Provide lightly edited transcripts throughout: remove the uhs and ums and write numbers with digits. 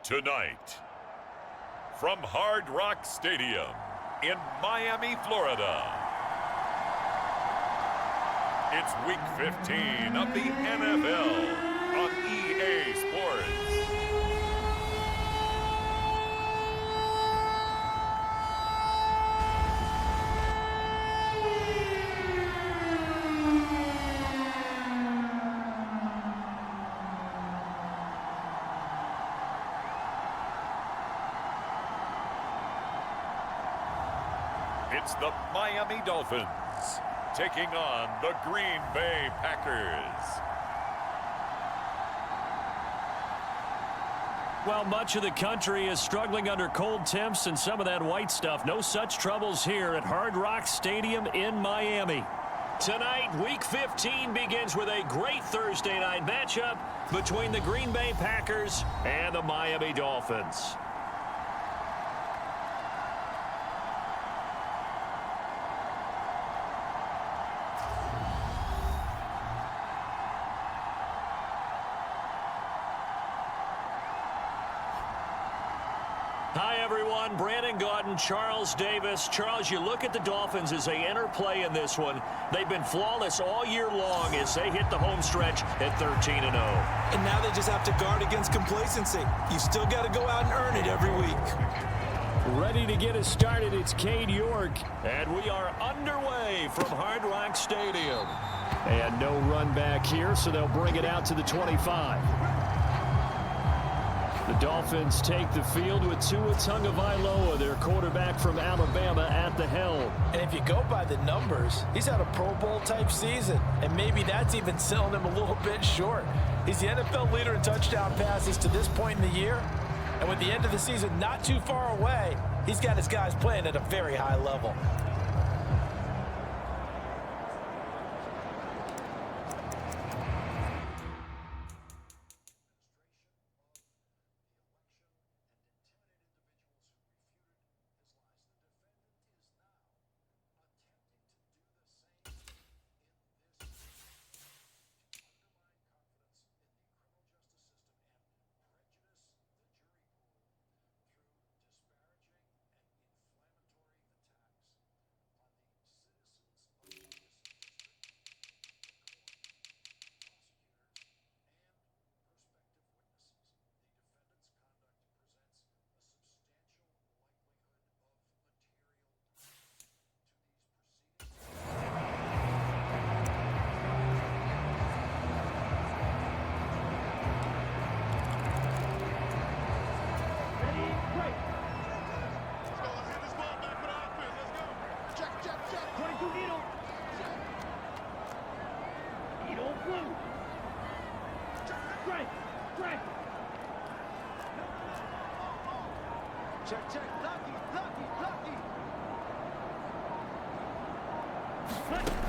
Tonight, from Hard Rock Stadium in Miami, Florida, it's Week 15 of the NFL on EA Sports. It's the Miami Dolphins taking on the Green Bay Packers. Well, much of the country is struggling under cold temps and some of that white stuff. No such troubles here at Hard Rock Stadium in Miami. Tonight, Week 15 begins with a great Thursday night matchup between the Green Bay Packers and the Miami Dolphins. Hi, everyone. Brandon Gaudin, Charles Davis. Charles, you look at the Dolphins as they enter play in this one. They've been flawless all year long as they hit the home stretch at 13-0. And now they just have to guard against complacency. You still got to go out and earn it every week. Ready to get us started, it's Cade York. And we are underway from Hard Rock Stadium. And no run back here, so they'll bring it out to the 25. The Dolphins take the field with Tua Tagovailoa, their quarterback from Alabama, at the helm. And if you go by the numbers, he's had a Pro Bowl type season, and maybe that's even selling him a little bit short. He's the NFL leader in touchdown passes to this point in the year, and with the end of the season not too far away, he's got his guys playing at a very high level.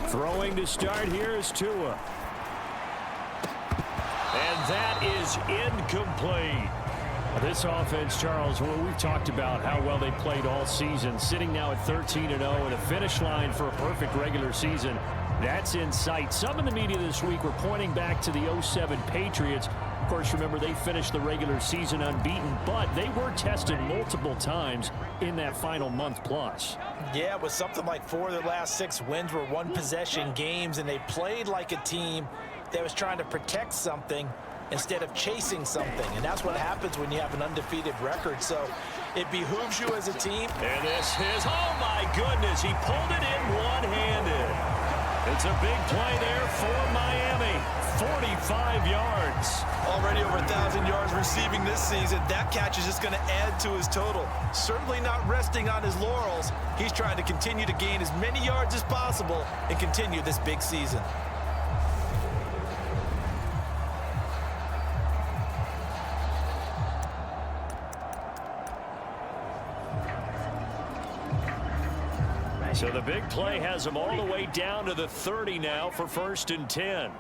Throwing to start here is Tua. And that is incomplete. This offense, Charles, well, we've talked about how well they played all season, sitting now at 13-0 and a finish line for a perfect regular season. That's in sight. Some in the media this week were pointing back to the 07 Patriots. Of course, remember, they finished the regular season unbeaten, but they were tested multiple times in that final month plus. Yeah, with something like 4 of their last 6 wins were one-possession games, and they played like a team that was trying to protect something instead of chasing something. And that's what happens when you have an undefeated record. So it behooves you as a team. And this is, oh my goodness, he pulled it in one-handed. It's a big play there for Miami. 45 yards. Already over 1,000 yards receiving this season. That catch is just going to add to his total. Certainly not resting on his laurels. He's trying to continue to gain as many yards as possible and continue this big season. So the big play has him all the way down to the 30 now for 1st and 10.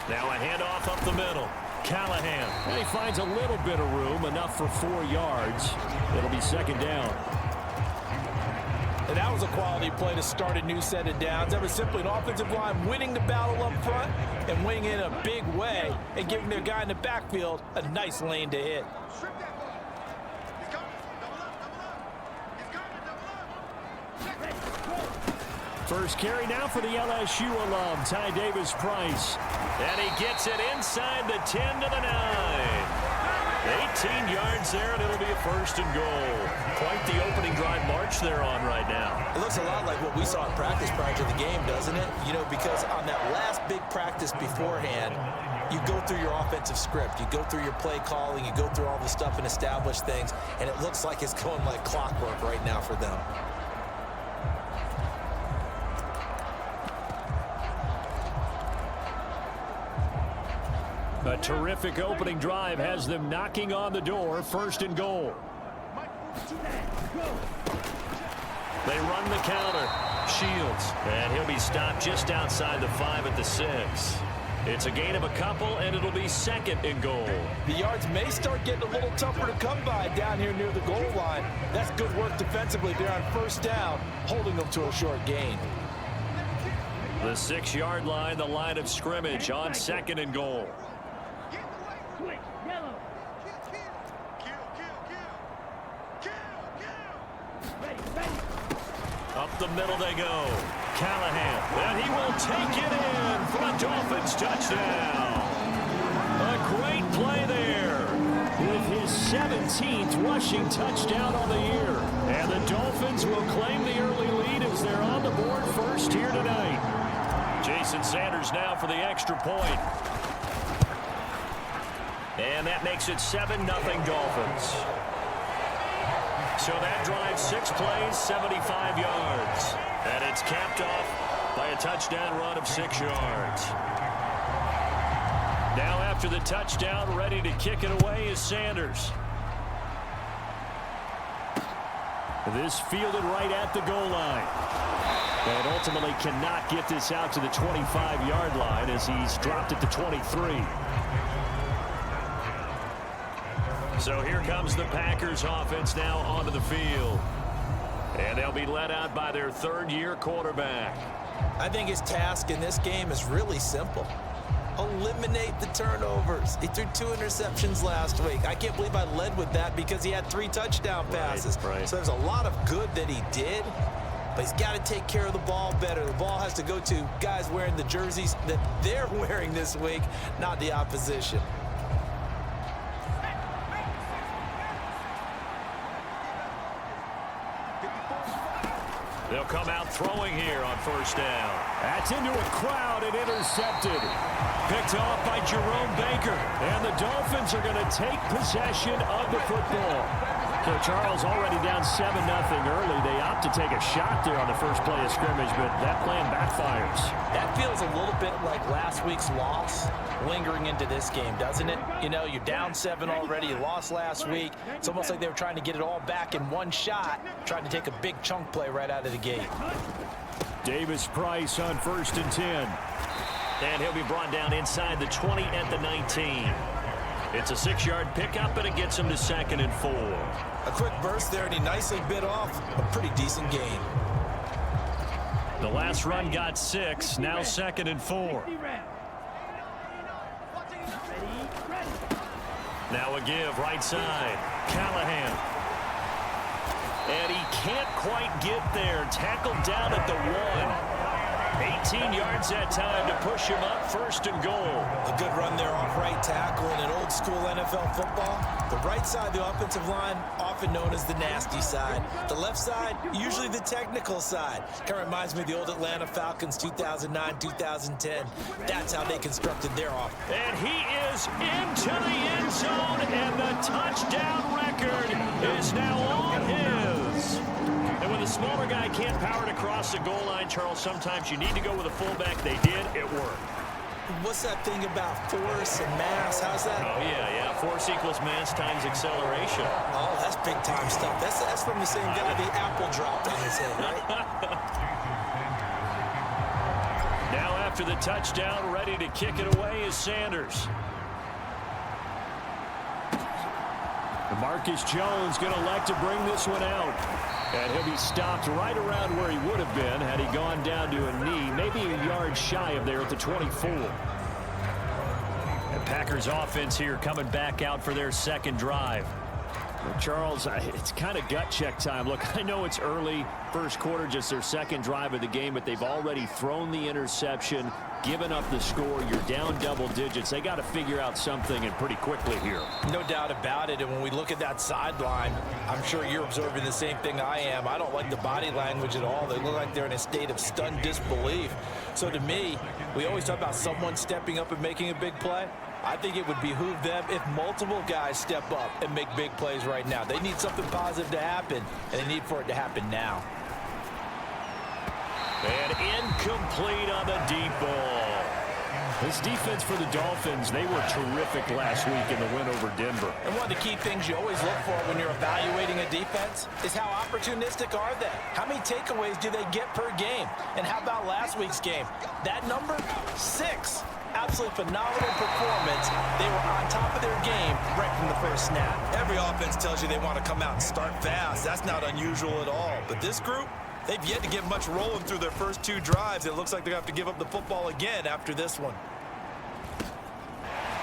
Now a handoff up the middle. Callahan. And he finds a little bit of room, enough for 4 yards. It'll be 2nd down. And that was a quality play to start a new set of downs. That was simply an offensive line winning the battle up front and winning in a big way and giving their guy in the backfield a nice lane to hit. First carry now for the LSU alum, Ty Davis-Price. And he gets it inside the 10 to the 9. 18 yards there, and it'll be a first and goal. Quite the opening drive march they're on right now. It looks a lot like what we saw in practice prior to the game, doesn't it? You know, because on that last big practice beforehand, you go through your offensive script. You go through your play calling. You go through all the stuff and establish things, and it looks like it's going like clockwork right now for them. A terrific opening drive has them knocking on the door, first and goal. They run the counter. Shields. And he'll be stopped just outside the 5 at the 6. It's a gain of a couple, and it'll be second and goal. The yards may start getting a little tougher to come by down here near the goal line. That's good work defensively there on first down, holding them to a short gain. The 6-yard line, the line of scrimmage on second and goal. Up the middle they go. Callahan, and he will take it in for a Dolphins touchdown. A great play there with his 17th rushing touchdown on the year. And the Dolphins will claim the early lead as they're on the board first here tonight. Jason Sanders now for the extra point. And that makes it 7-0 Dolphins. So that drives 6 plays, 75 yards. And it's capped off by a touchdown run of 6 yards. Now after the touchdown, ready to kick it away is Sanders. This fielded right at the goal line. And ultimately cannot get this out to the 25-yard line as he's dropped it to 23. So here comes the Packers offense now onto the field. And they'll be led out by their third-year quarterback. I think his task in this game is really simple. Eliminate the turnovers. He threw 2 interceptions last week. I can't believe I led with that because he had 3 touchdown passes. Right. So there's a lot of good that he did, but he's got to take care of the ball better. The ball has to go to guys wearing the jerseys that they're wearing this week, not the opposition. They'll come out throwing here on first down. That's into a crowd and intercepted. Picked off by Jerome Baker. And the Dolphins are going to take possession of the football. So Charles already down 7-0 early. They opt to take a shot there on the first play of scrimmage, but that plan backfires. That feels a little bit like last week's loss lingering into this game, doesn't it? You know, you're down 7 already. You lost last week. It's almost like they were trying to get it all back in one shot, trying to take a big chunk play right out of the gate. Davis-Price on first and 10. And he'll be brought down inside the 20 at the 19. It's a 6-yard pickup, and it gets him to second and 4. A quick burst there, and he nicely bit off a pretty decent gain. The last run got 6, now second and 4. Now a give, right side. Callahan. And he can't quite get there. Tackled down at the 1. 18 yards that time to push him up, first and goal. A good run there off right tackle in an old school NFL football. The right side of the offensive line, often known as the nasty side. The left side, usually the technical side. Kind of reminds me of the old Atlanta Falcons 2009, 2010. That's how they constructed their offense. And he is into the end zone, and the touchdown record is now on his. And when the smaller guy can't power it across the goal line, Charles, sometimes you need to go with a fullback. They did. It worked. What's that thing about force and mass? How's that? Oh, yeah. Force equals mass times acceleration. Oh, that's big-time stuff. That's from the same guy the apple dropped on his head, right? Now after the touchdown, ready to kick it away is Sanders. Marcus Jones going to elect to bring this one out. And he'll be stopped right around where he would have been had he gone down to a knee, maybe a yard shy of there at the 24. Packers offense here coming back out for their second drive. Well, Charles, it's kind of gut check time. Look, I know it's early, first quarter, just their second drive of the game, but they've already thrown the interception, given up the score. You're down double digits. They got to figure out something, and pretty quickly here. No doubt about it. And when we look at that sideline, I'm sure you're observing the same thing I am. I don't like the body language at all. They look like they're in a state of stunned disbelief. So to me, we always talk about someone stepping up and making a big play. I think it would behoove them if multiple guys step up and make big plays right now. They need something positive to happen, and they need for it to happen now. And incomplete on the deep ball. This defense for the Dolphins, they were terrific last week in the win over Denver. And one of the key things you always look for when you're evaluating a defense is how opportunistic are they? How many takeaways do they get per game? And how about last week's game? That number? 6. Absolutely phenomenal performance. They were on top of their game right from the first snap. Every offense tells you they want to come out and start fast. That's not unusual at all. But this group, they've yet to get much rolling through their first 2 drives. It looks like they're going to have to give up the football again after this one.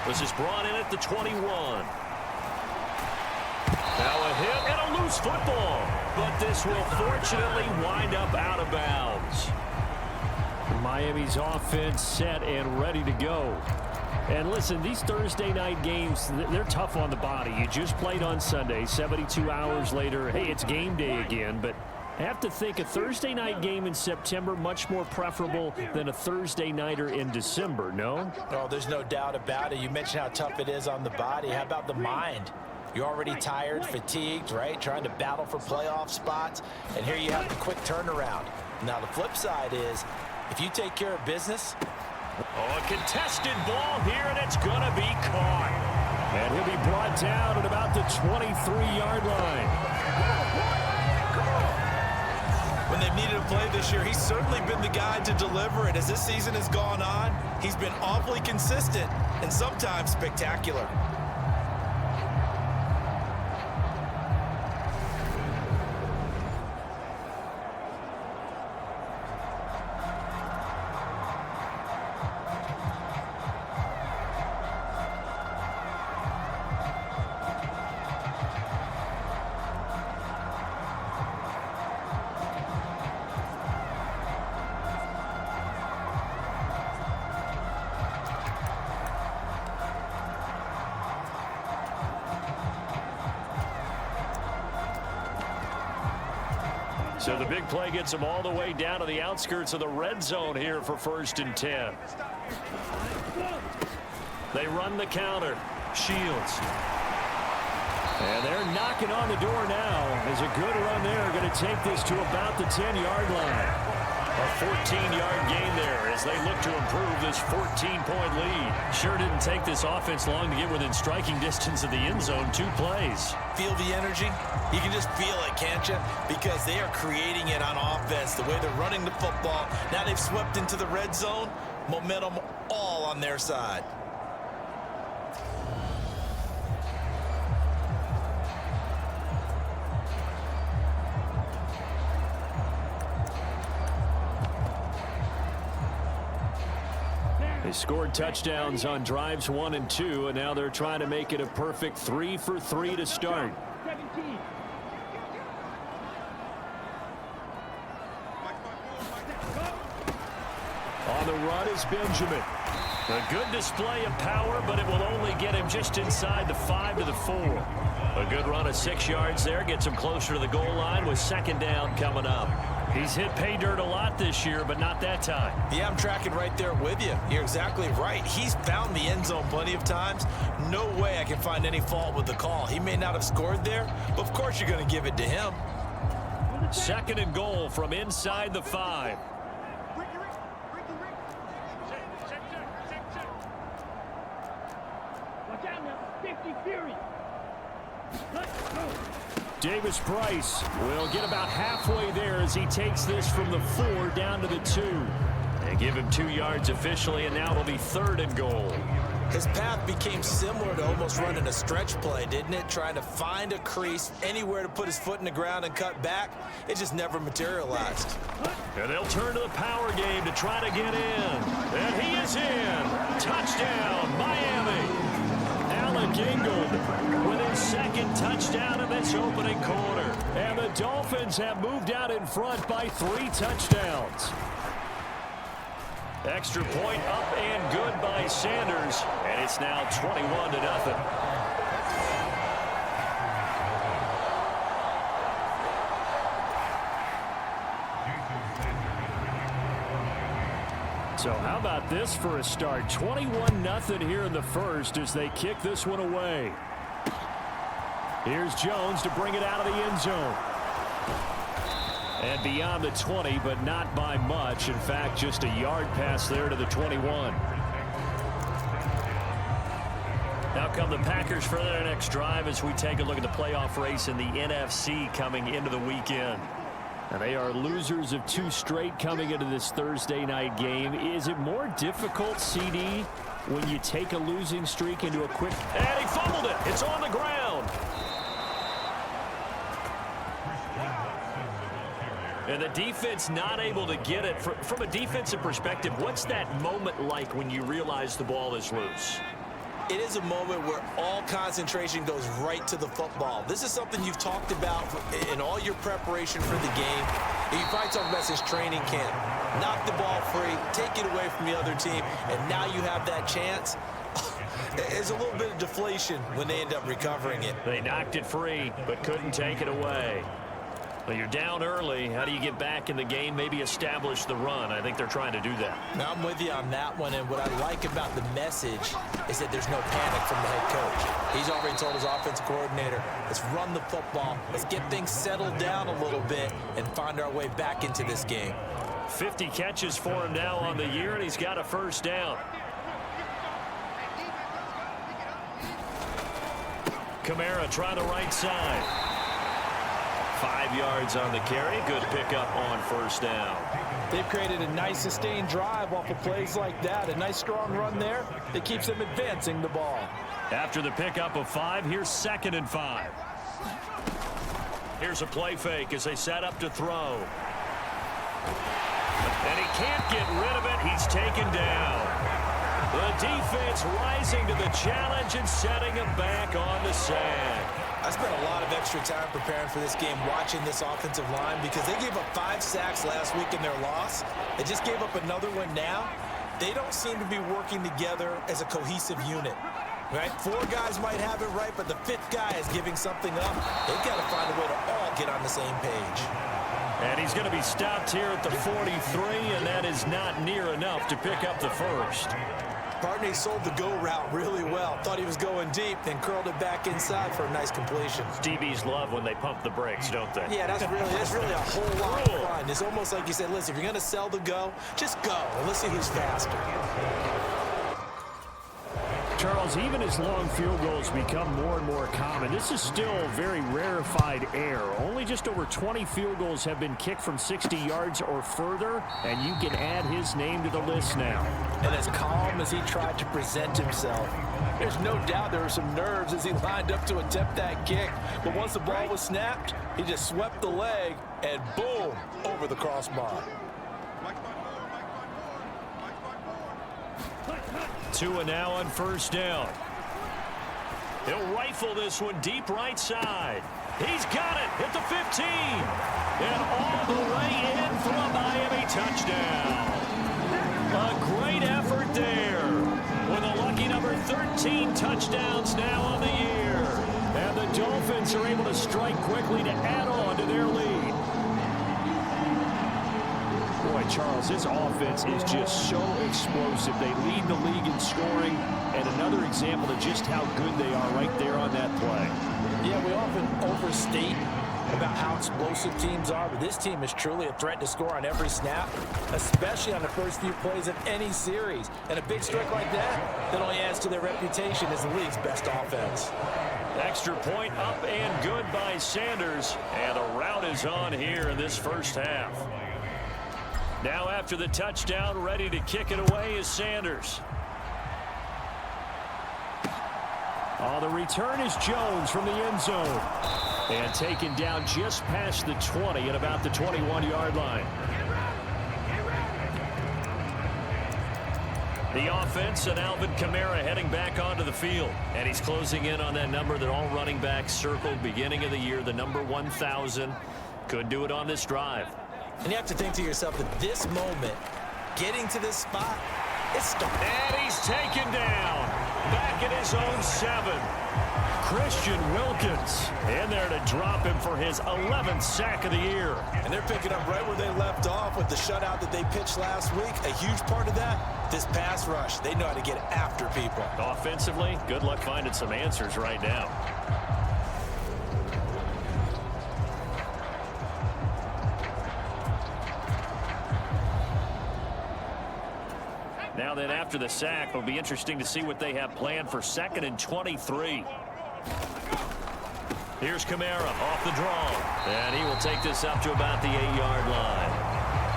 This is brought in at the 21. Now a hit and a loose football. But this will fortunately wind up out of bounds. Miami's offense set and ready to go. And listen, these Thursday night games, they're tough on the body. You just played on Sunday, 72 hours later. Hey, it's game day again, but I have to think a Thursday night game in September much more preferable than a Thursday nighter in December, no? Oh, there's no doubt about it. You mentioned how tough it is on the body. How about the mind? You're already tired, fatigued, right? Trying to battle for playoff spots. And here you have the quick turnaround. Now, the flip side is, if you take care of business. Oh, a contested ball here, and it's going to be caught. And he'll be brought down at about the 23-yard line. When they've needed a play this year, he's certainly been the guy to deliver it. As this season has gone on, he's been awfully consistent and sometimes spectacular. So the big play gets them all the way down to the outskirts of the red zone here for 1st and 10. They run the counter. Shields. And they're knocking on the door now. As a good run there, going to take this to about the 10-yard line. A 14-yard gain there as they look to improve this 14-point lead. Sure didn't take this offense long to get within striking distance of the end zone. 2 plays. Feel the energy? You can just feel it, can't you? Because they are creating it on offense, the way they're running the football. Now they've swept into the red zone. Momentum all on their side. They scored touchdowns on drives 1 and 2, and now they're trying to make it a perfect 3 for 3 to start. On the run is Benjamin. A good display of power, but it will only get him just inside the 5 to the 4. A good run of 6 yards there gets him closer to the goal line with 2nd down coming up. He's hit pay dirt a lot this year, but not that time. Yeah, I'm tracking right there with you. You're exactly right. He's found the end zone plenty of times. No way I can find any fault with the call. He may not have scored there, but of course you're going to give it to him. 2nd and goal from inside the 5. Davis Price will get about halfway there as he takes this from the 4 down to the 2. They give him 2 yards officially, and now it'll be 3rd and goal. His path became similar to almost running a stretch play, didn't it? Trying to find a crease, anywhere to put his foot in the ground and cut back. It just never materialized. And they'll turn to the power game to try to get in. And he is in. Touchdown, Miami. McGingold with his second touchdown of this opening quarter. And the Dolphins have moved out in front by 3 touchdowns. Extra point up and good by Sanders, and it's now 21-0. So how about this for a start? 21-0 here in the first as they kick this one away. Here's Jones to bring it out of the end zone. And beyond the 20, but not by much. In fact, just a yard pass there to the 21. Now come the Packers for their next drive as we take a look at the playoff race in the NFC coming into the weekend. And they are losers of 2 straight coming into this Thursday night game. Is it more difficult, CD, when you take a losing streak into a quick... And he fumbled it. It's on the ground. And the defense not able to get it. From a defensive perspective, what's that moment like when you realize the ball is loose? It is a moment where all concentration goes right to the football. This is something you've talked about in all your preparation for the game. You probably talked about this training camp. Knock the ball free, take it away from the other team, and now you have that chance. There's a little bit of deflation when they end up recovering it. They knocked it free, but couldn't take it away. Well, you're down early. How do you get back in the game, maybe establish the run? I think they're trying to do that. Now, I'm with you on that one, and what I like about the message is that there's no panic from the head coach. He's already told his offensive coordinator, let's run the football, let's get things settled down a little bit and find our way back into this game. 50 catches for him now on the year, and he's got a first down. Kamara trying the right side. 5 yards on the carry. Good pickup on first down. They've created a nice sustained drive off of plays like that. A nice strong run there that keeps them advancing the ball. After the pickup of 5, here's 2nd and 5. Here's a play fake as they set up to throw. And he can't get rid of it. He's taken down. The defense rising to the challenge and setting him back on the sand. I spent a lot of extra time preparing for this game watching this offensive line because they gave up 5 sacks last week in their loss. They just gave up another one now. They don't seem to be working together as a cohesive unit. Right? 4 guys might have it right, but the 5th guy is giving something up. They've got to find a way to all get on the same page. And he's going to be stopped here at the 43, and that is not near enough to pick up the first. Partney sold the go route really well. Thought he was going deep, then curled it back inside for a nice completion. DBs love when they pump the brakes, don't they? Yeah, that's really a whole lot of fun. It's almost like you said, listen, if you're going to sell the go, just go, and let's see who's faster. Charles, even as long field goals become more and more common, this is still very rarefied air. Only just over 20 field goals have been kicked from 60 yards or further, and you can add his name to the list now. And as calm as he tried to present himself, there's no doubt there were some nerves as he lined up to attempt that kick. But once the ball was snapped, he just swept the leg, and boom, over the crossbar. 2 and now on first down. He'll rifle this one deep right side. He's got it at the 15. And all the way in for a Miami touchdown. A great effort there. With a lucky number 13 touchdowns now on the year. And the Dolphins are able to strike quickly to add on to their lead. Boy, Charles, this offense is just so explosive. They lead the league in scoring, and another example of just how good they are right there on that play. Yeah, we often overstate about how explosive teams are, but this team is truly a threat to score on every snap, especially on the first few plays of any series. And a big strike like that only adds to their reputation as the league's best offense. Extra point up and good by Sanders, and the route is on here in this first half. Now after the touchdown, ready to kick it away is Sanders. The return is Jones from the end zone. And taken down just past the 20 at about the 21-yard line. The offense and Alvin Kamara heading back onto the field. And he's closing in on that number that all running backs circled beginning of the year, the number 1,000. Could do it on this drive. And you have to think to yourself, at this moment, getting to this spot, it's starting. And he's taken down. Back at his own 7. Christian Wilkins in there to drop him for his 11th sack of the year. And they're picking up right where they left off with the shutout that they pitched last week. A huge part of that, this pass rush. They know how to get after people. Offensively, good luck finding some answers right now. Now then, after the sack, it'll be interesting to see what they have planned for 2nd and 23. Here's Kamara off the draw. And he will take this up to about the 8-yard line.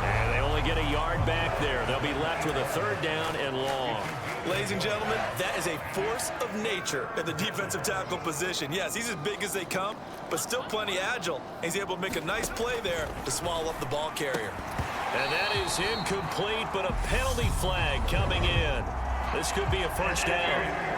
And they only get a yard back there. They'll be left with a 3rd down and long. Ladies and gentlemen, that is a force of nature at the defensive tackle position. Yes, he's as big as they come, but still plenty agile. He's able to make a nice play there to swallow up the ball carrier. And that is incomplete, but a penalty flag coming in. This could be a 1st down.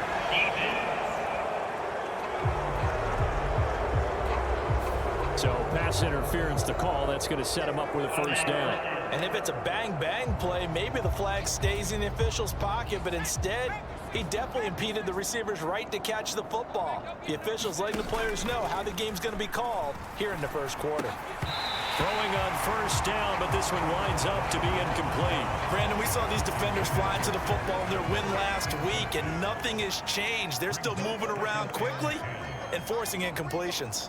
So pass interference to call. That's going to set him up with a 1st down. And if it's a bang-bang play, maybe the flag stays in the official's pocket, but instead, he definitely impeded the receiver's right to catch the football. The officials letting the players know how the game's going to be called here in the 1st quarter. Throwing on 1st down, but this one winds up to be incomplete. Brandon, we saw these defenders flying to the football in their win last week, and nothing has changed. They're still moving around quickly and forcing incompletions.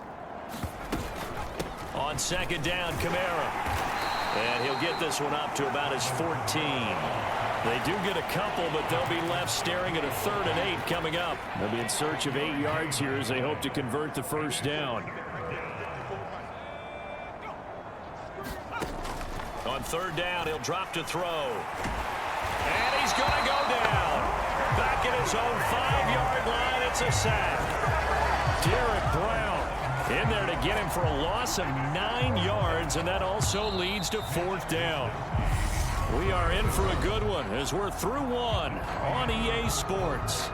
On 2nd down, Kamara. And he'll get this one up to about his 14. They do get a couple, but they'll be left staring at a 3rd and 8 coming up. They'll be in search of 8 yards here as they hope to convert the 1st down. On 3rd down, he'll drop to throw. And he's going to go down. Back at his own 5-yard line, it's a sack. Derek Brown in there to get him for a loss of 9 yards, and that also leads to 4th down. We are in for a good one as we're through one on EA Sports.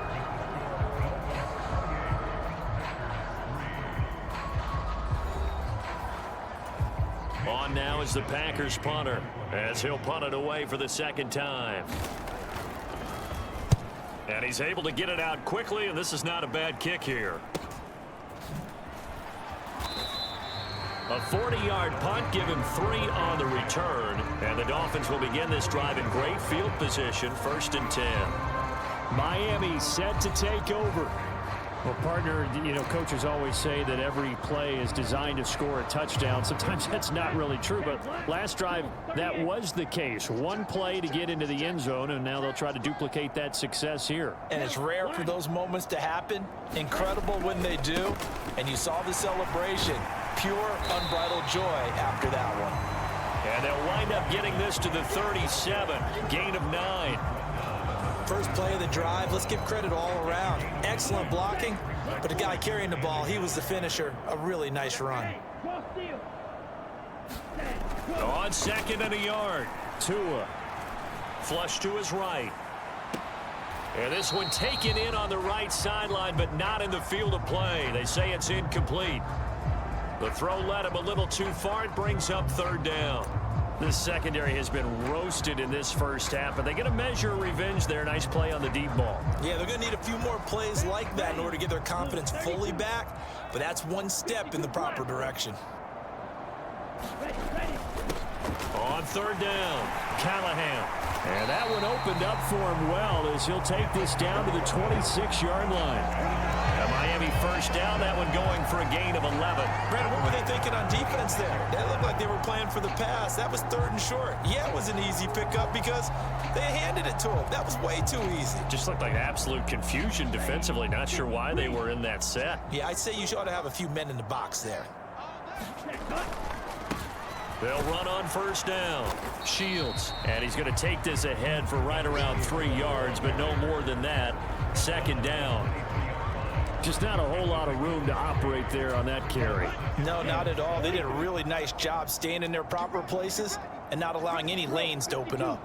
On now is the Packers punter as he'll punt it away for the 2nd time. And he's able to get it out quickly, and this is not a bad kick here. A 40-yard punt, give him 3 on the return. And the Dolphins will begin this drive in great field position, 1st and 10. Miami set to take over. Well, partner, you know, coaches always say that every play is designed to score a touchdown. Sometimes that's not really true, but last drive, that was the case. One play to get into the end zone, and now they'll try to duplicate that success here. And it's rare for those moments to happen. Incredible when they do. And you saw the celebration. Pure, unbridled joy after that one. And they'll wind up getting this to the 37. Gain of 9. First play of the drive. Let's give credit all around. Excellent blocking, but the guy carrying the ball, he was the finisher. A really nice run. On 2nd and a yard. Tua. Flush to his right. And this one taken in on the right sideline, but not in the field of play. They say it's incomplete. The throw led him a little too far. It brings up 3rd down. This secondary has been roasted in this 1st half, but they get a measure of revenge there. Nice play on the deep ball. Yeah, they're going to need a few more plays like that in order to get their confidence fully back, but that's one step in the proper direction. On 3rd down, Callahan. And that one opened up for him well as he'll take this down to the 26-yard line. A Miami 1st down, that one going for a gain of 11. Brandon, what were they thinking on defense there? That looked like they were playing for the pass. That was 3rd and short. Yeah, it was an easy pickup because they handed it to him. That was way too easy. Just looked like absolute confusion defensively. Not sure why they were in that set. Yeah, I'd say you ought to have a few men in the box there. They'll run on 1st down. Shields. And he's going to take this ahead for right around 3 yards, but no more than that. 2nd down. Just not a whole lot of room to operate there on that carry. No, not at all. They did a really nice job staying in their proper places and not allowing any lanes to open up.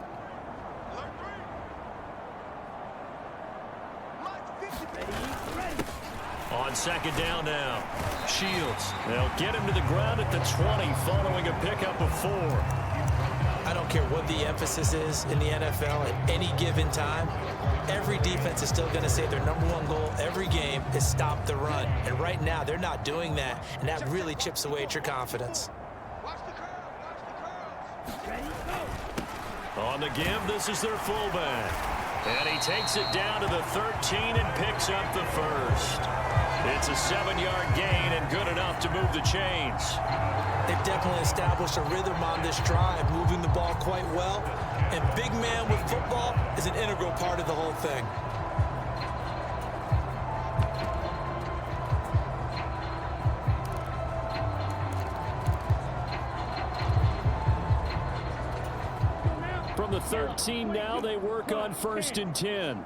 On second down now. Shields. They'll get him to the ground at the 20 following a pickup of 4. I don't care what the emphasis is in the NFL at any given time. Every defense is still going to say their #1 goal every game is stop the run. And right now, they're not doing that, and that really chips away at your confidence. On the give, this is their fullback. And he takes it down to the 13 and picks up the first. It's a 7-yard gain and good enough to move the chains. They've definitely established a rhythm on this drive, moving the ball quite well. And big man with football is an integral part of the whole thing. From the 13 now, they work on 1st and 10.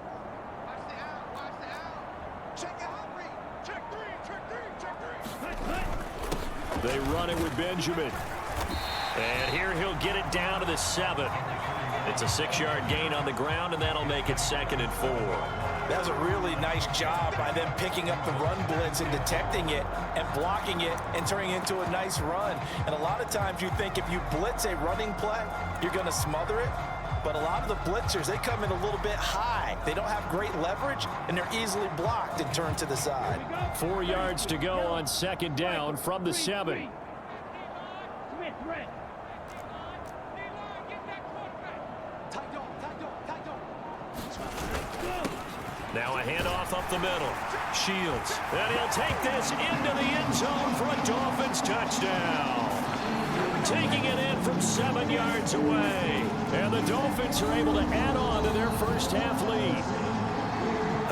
They run it with Benjamin. And here he'll get it down to the 7. It's a 6-yard gain on the ground, and that'll make it 2nd and 4. That was a really nice job by them picking up the run blitz and detecting it and blocking it and turning it into a nice run. And a lot of times you think if you blitz a running play, you're going to smother it. But a lot of the blitzers, they come in a little bit high. They don't have great leverage, and they're easily blocked and turned to the side. 4 yards to go on 2nd down from the 7. Now a handoff up the middle. Shields. And he'll take this into the end zone for a Dolphins touchdown. Taking it in from 7 yards away. And the Dolphins are able to add on to their first half lead.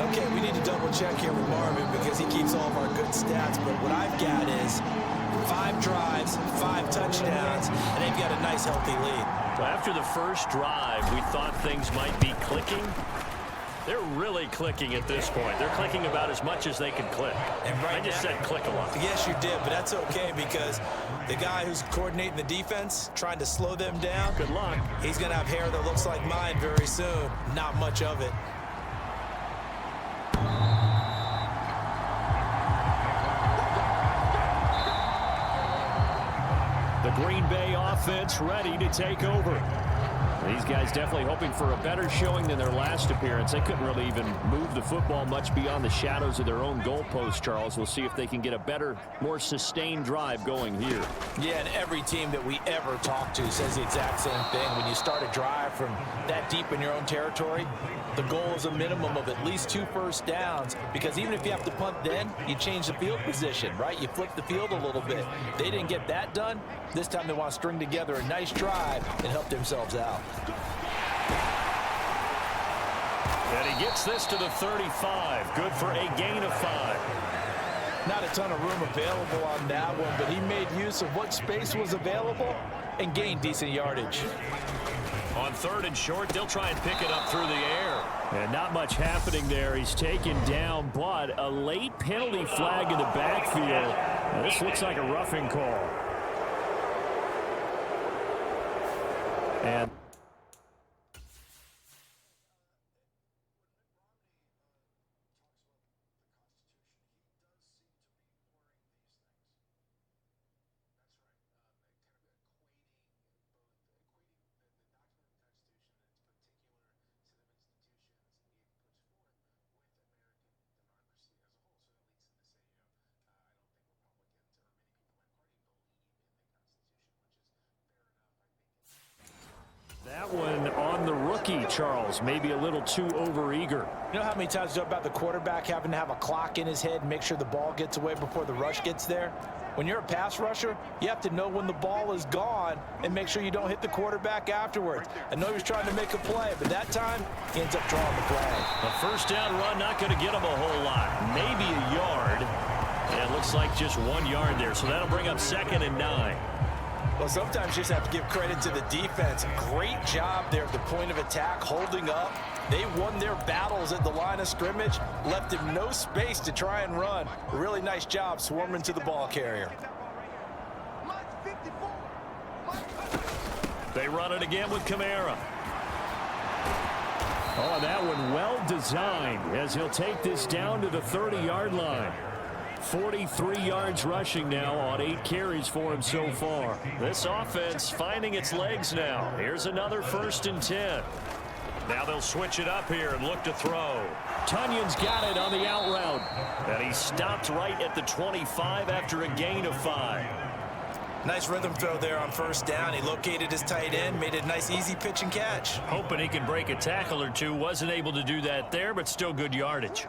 Okay, we need to double check here with Marvin because he keeps all of our good stats. But what I've got is 5 drives, 5 touchdowns, and they've got a nice healthy lead. After the first drive, we thought things might be clicking. They're really clicking at this point. They're clicking about as much as they can click. And right I just said click a lot. Yes, you did, but that's okay because the guy who's coordinating the defense, trying to slow them down, Good luck. he's going to have hair that looks like mine very soon. Not much of it. The Green Bay offense ready to take over. These guys definitely hoping for a better showing than their last appearance. They couldn't really even move the football much beyond the shadows of their own goalpost, Charles. We'll see if they can get a better, more sustained drive going here. Yeah, and every team that we ever talk to says the exact same thing. When you start a drive from that deep in your own territory, the goal is a minimum of at least 2 first downs, because even if you have to punt then, you change the field position, right? You flip the field a little bit. They didn't get that done. This time they want to string together a nice drive and help themselves out. And he gets this to the 35. Good for a gain of 5. Not a ton of room available on that one, but he made use of what space was available and gained decent yardage. On 3rd and short, they'll try and pick it up through the air. And not much happening there. He's taken down, but a late penalty flag in the backfield. Now, this looks like a roughing call. And that one on the rookie, Charles, maybe a little too overeager. You know how many times you talk about the quarterback having to have a clock in his head and make sure the ball gets away before the rush gets there? When you're a pass rusher, you have to know when the ball is gone and make sure you don't hit the quarterback afterwards. I know he was trying to make a play, but that time he ends up drawing the flag. A first down run, not going to get him a whole lot. Maybe a yard. And it looks like just 1 yard there, so that'll bring up 2nd and 9. Well, sometimes you just have to give credit to the defense. Great job there at the point of attack, holding up. They won their battles at the line of scrimmage, left him no space to try and run. A really nice job swarming to the ball carrier. They run it again with Kamara. Oh, that one well designed as he'll take this down to the 30-yard line. 43 yards rushing now on 8 carries for him so far. This offense finding its legs now. Here's another 1st and 10. Now they'll switch it up here and look to throw. Tunyon's got it on the out route. And he stopped right at the 25 after a gain of 5. Nice rhythm throw there on 1st down. He located his tight end, made it a nice easy pitch and catch. Hoping he can break a tackle or two. Wasn't able to do that there, but still good yardage.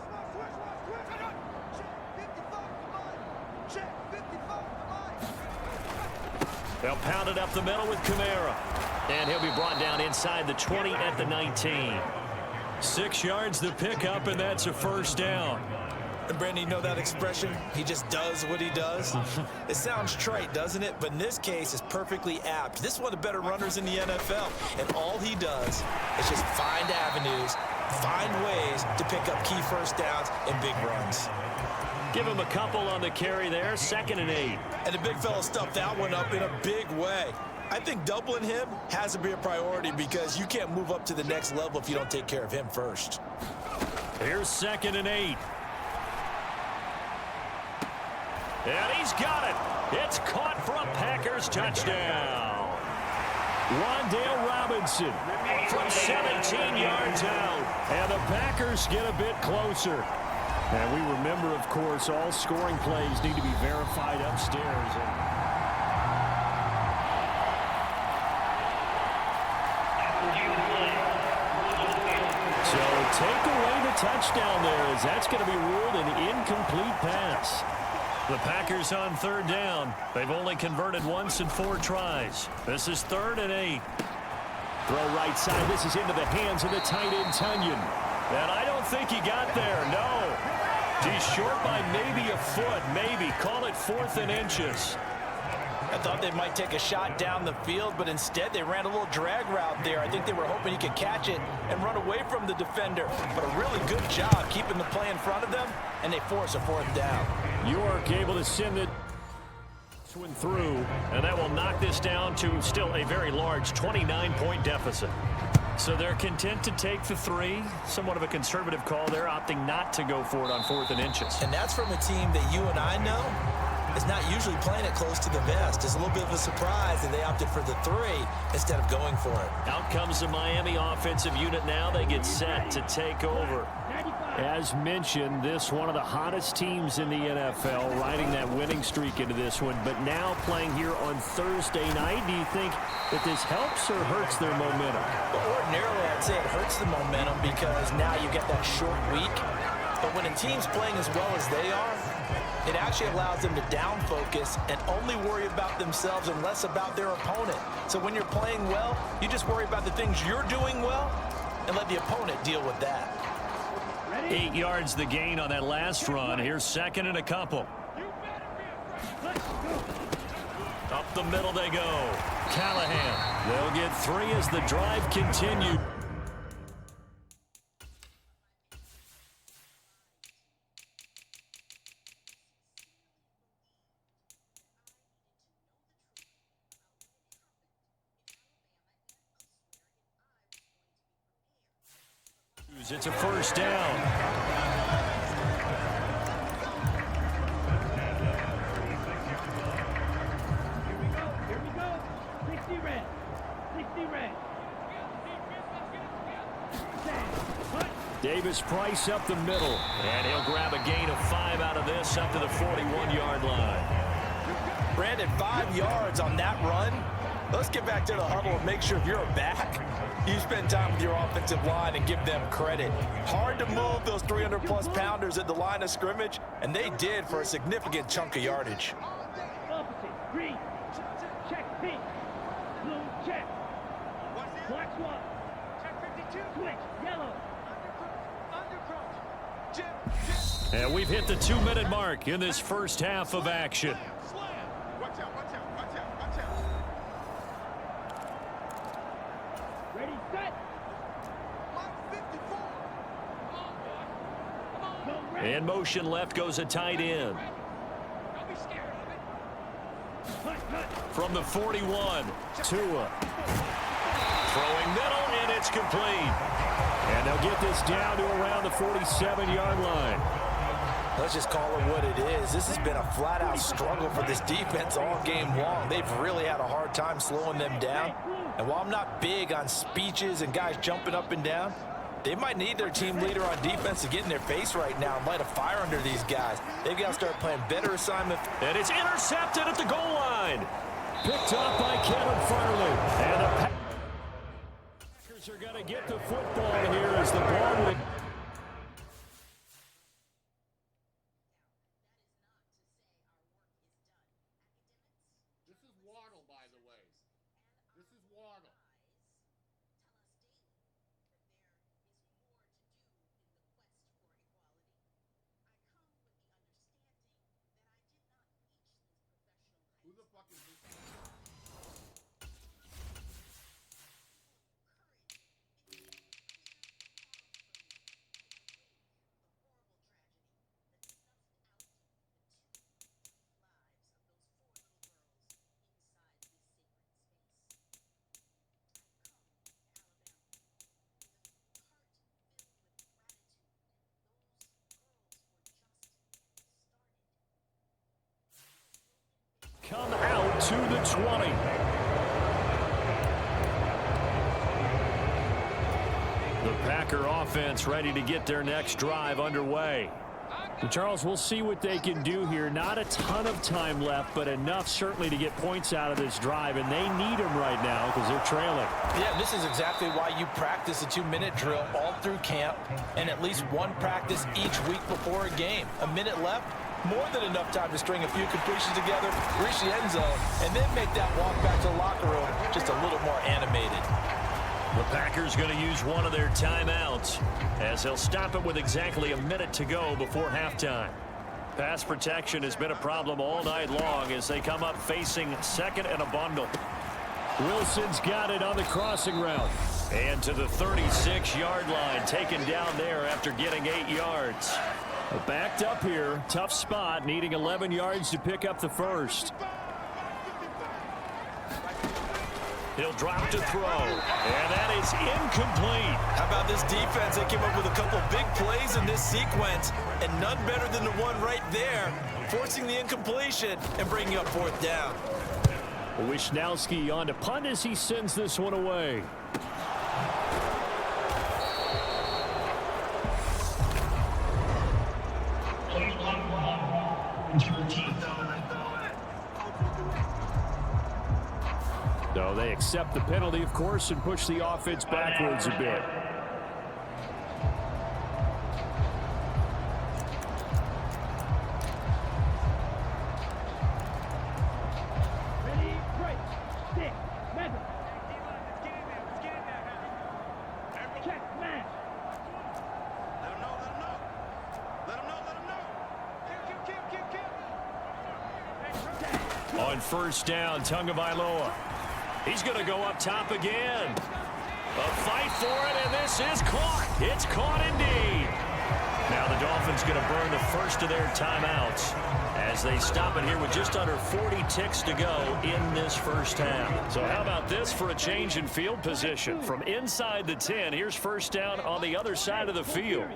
They'll pound it up the middle with Kamara. And he'll be brought down inside the 20 at the 19. 6 yards the pickup, and that's a 1st down. And Brandon, you know that expression? He just does what he does. It sounds trite, doesn't it? But in this case, it's perfectly apt. This is one of the better runners in the NFL. And all he does is just find avenues, find ways to pick up key 1st downs and big runs. Give him a couple on the carry there. 2nd and 8. And the big fella stuffed that one up in a big way. I think doubling him has to be a priority because you can't move up to the next level if you don't take care of him first. Here's 2nd and 8. And he's got it. It's caught for a Packers touchdown. Wandale Robinson From 17 yards out. and the Packers get a bit closer. And we remember, of course, all scoring plays need to be verified upstairs. So take away the touchdown there, as that's going to be ruled an incomplete pass. The Packers on 3rd down. They've only converted once in 4 tries. This is 3rd and 8. Throw right side. This is into the hands of the tight end, Tunyon. And I don't think he got there, no. He's short by maybe a foot, maybe. Call it 4th and inches. I thought they might take a shot down the field, but instead they ran a little drag route there. I think they were hoping he could catch it and run away from the defender. But a really good job keeping the play in front of them, and they force a 4th down. York able to send it one through. And that will knock this down to still a very large 29-point deficit. So they're content to take the 3. Somewhat of a conservative call there, opting not to go for it on 4th and inches. And that's from a team that you and I know is not usually playing it close to the vest. It's a little bit of a surprise that they opted for the 3 instead of going for it. Out comes the Miami offensive unit now. They get set to take over. As mentioned, this one of the hottest teams in the NFL, riding that winning streak into this one, but now playing here on Thursday night. Do you think that this helps or hurts their momentum? Well, ordinarily, I'd say it hurts the momentum because now you get that short week. But when a team's playing as well as they are, it actually allows them to down focus and only worry about themselves and less about their opponent. So when you're playing well, you just worry about the things you're doing well and let the opponent deal with that. 8 yards the gain on that last run. Here's 2nd and a couple. Up the middle they go. Callahan. They'll get 3 as the drive continues. It's a 1st down. Here we go. 60 red. 60 red. Davis Price up the middle. And he'll grab a gain of 5 out of this up to the 41-yard line. Brandon, 5 yards on that run. Let's get back to the huddle and make sure if you're a back, you spend time with your offensive line and give them credit. Hard to move those 300-plus pounders at the line of scrimmage, and they did for a significant chunk of yardage. Opposite. Green. Check pink. Blue check. Black swap. Check 52. Switch. Yellow. And we've hit the 2-minute mark in this first half of action. Ready, set. In motion left goes a tight end. From the 41, Tua. Throwing middle, and it's complete. And they'll get this down to around the 47-yard line. Let's just call it what it is. This has been a flat-out struggle for this defense all game long. They've really had a hard time slowing them down. And while I'm not big on speeches and guys jumping up and down, they might need their team leader on defense to get in their face right now and light a fire under these guys. They've got to start playing better assignment. And it's intercepted at the goal line. Picked off by Kevin Farley. And the Packers are going to get the football here as the ball will... Come out to the 20. The Packer offense ready to get their next drive underway. And Charles, we'll see what they can do here. Not a ton of time left, but enough certainly to get points out of this drive, and they need them right now because they're trailing. Yeah, this is exactly why you practice a 2-minute drill all through camp and at least one practice each week before a game. A minute left, more than enough time to string a few completions together, reach the end zone, and then make that walk back to the locker room just a little more animated. The Packers going to use one of their timeouts as they'll stop it with exactly a minute to go before halftime. Pass protection has been a problem all night long as they come up facing second and a bundle. Wilson's got it on the crossing route. And to the 36-yard line, taken down there after getting 8 yards. Backed up here, tough spot, needing 11 yards to pick up the first. He'll drop to throw, and that is incomplete. How about this defense? They came up with a couple big plays in this sequence, and none better than the one right there, forcing the incompletion and bringing up fourth down. Wishnowski on to punt as he sends this one away. So they accept the penalty, of course, and push the offense backwards a bit. Ready, break, stick, measure. Check, man. On first down, Tagovailoa. He's going to go up top again. A fight for it, and this is caught. It's caught indeed. Now the Dolphins going to burn the first of their timeouts as they stop it here with just under 40 ticks to go in this first half. So how about this for a change in field position? From inside the 10, here's first down on the other side of the field.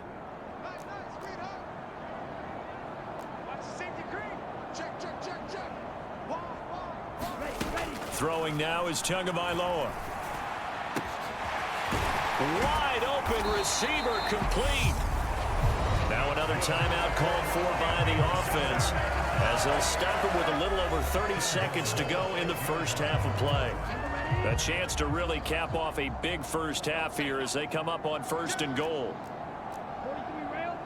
Throwing now is Tagovailoa. Wide open receiver complete. Now another timeout called for by the offense as they'll stop it with a little over 30 seconds to go in the first half of play. A chance to really cap off a big first half here as they come up on first and goal. 43 rail.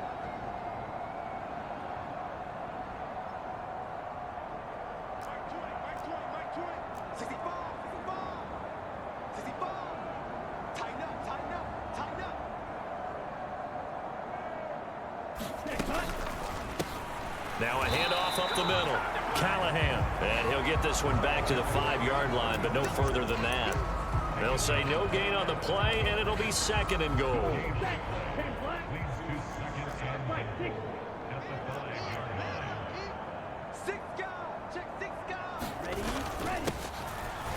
Now a handoff up the middle. Callahan. And he'll get this one back to the 5-yard line, but no further than that. They'll say no gain on the play, and it'll be second and goal.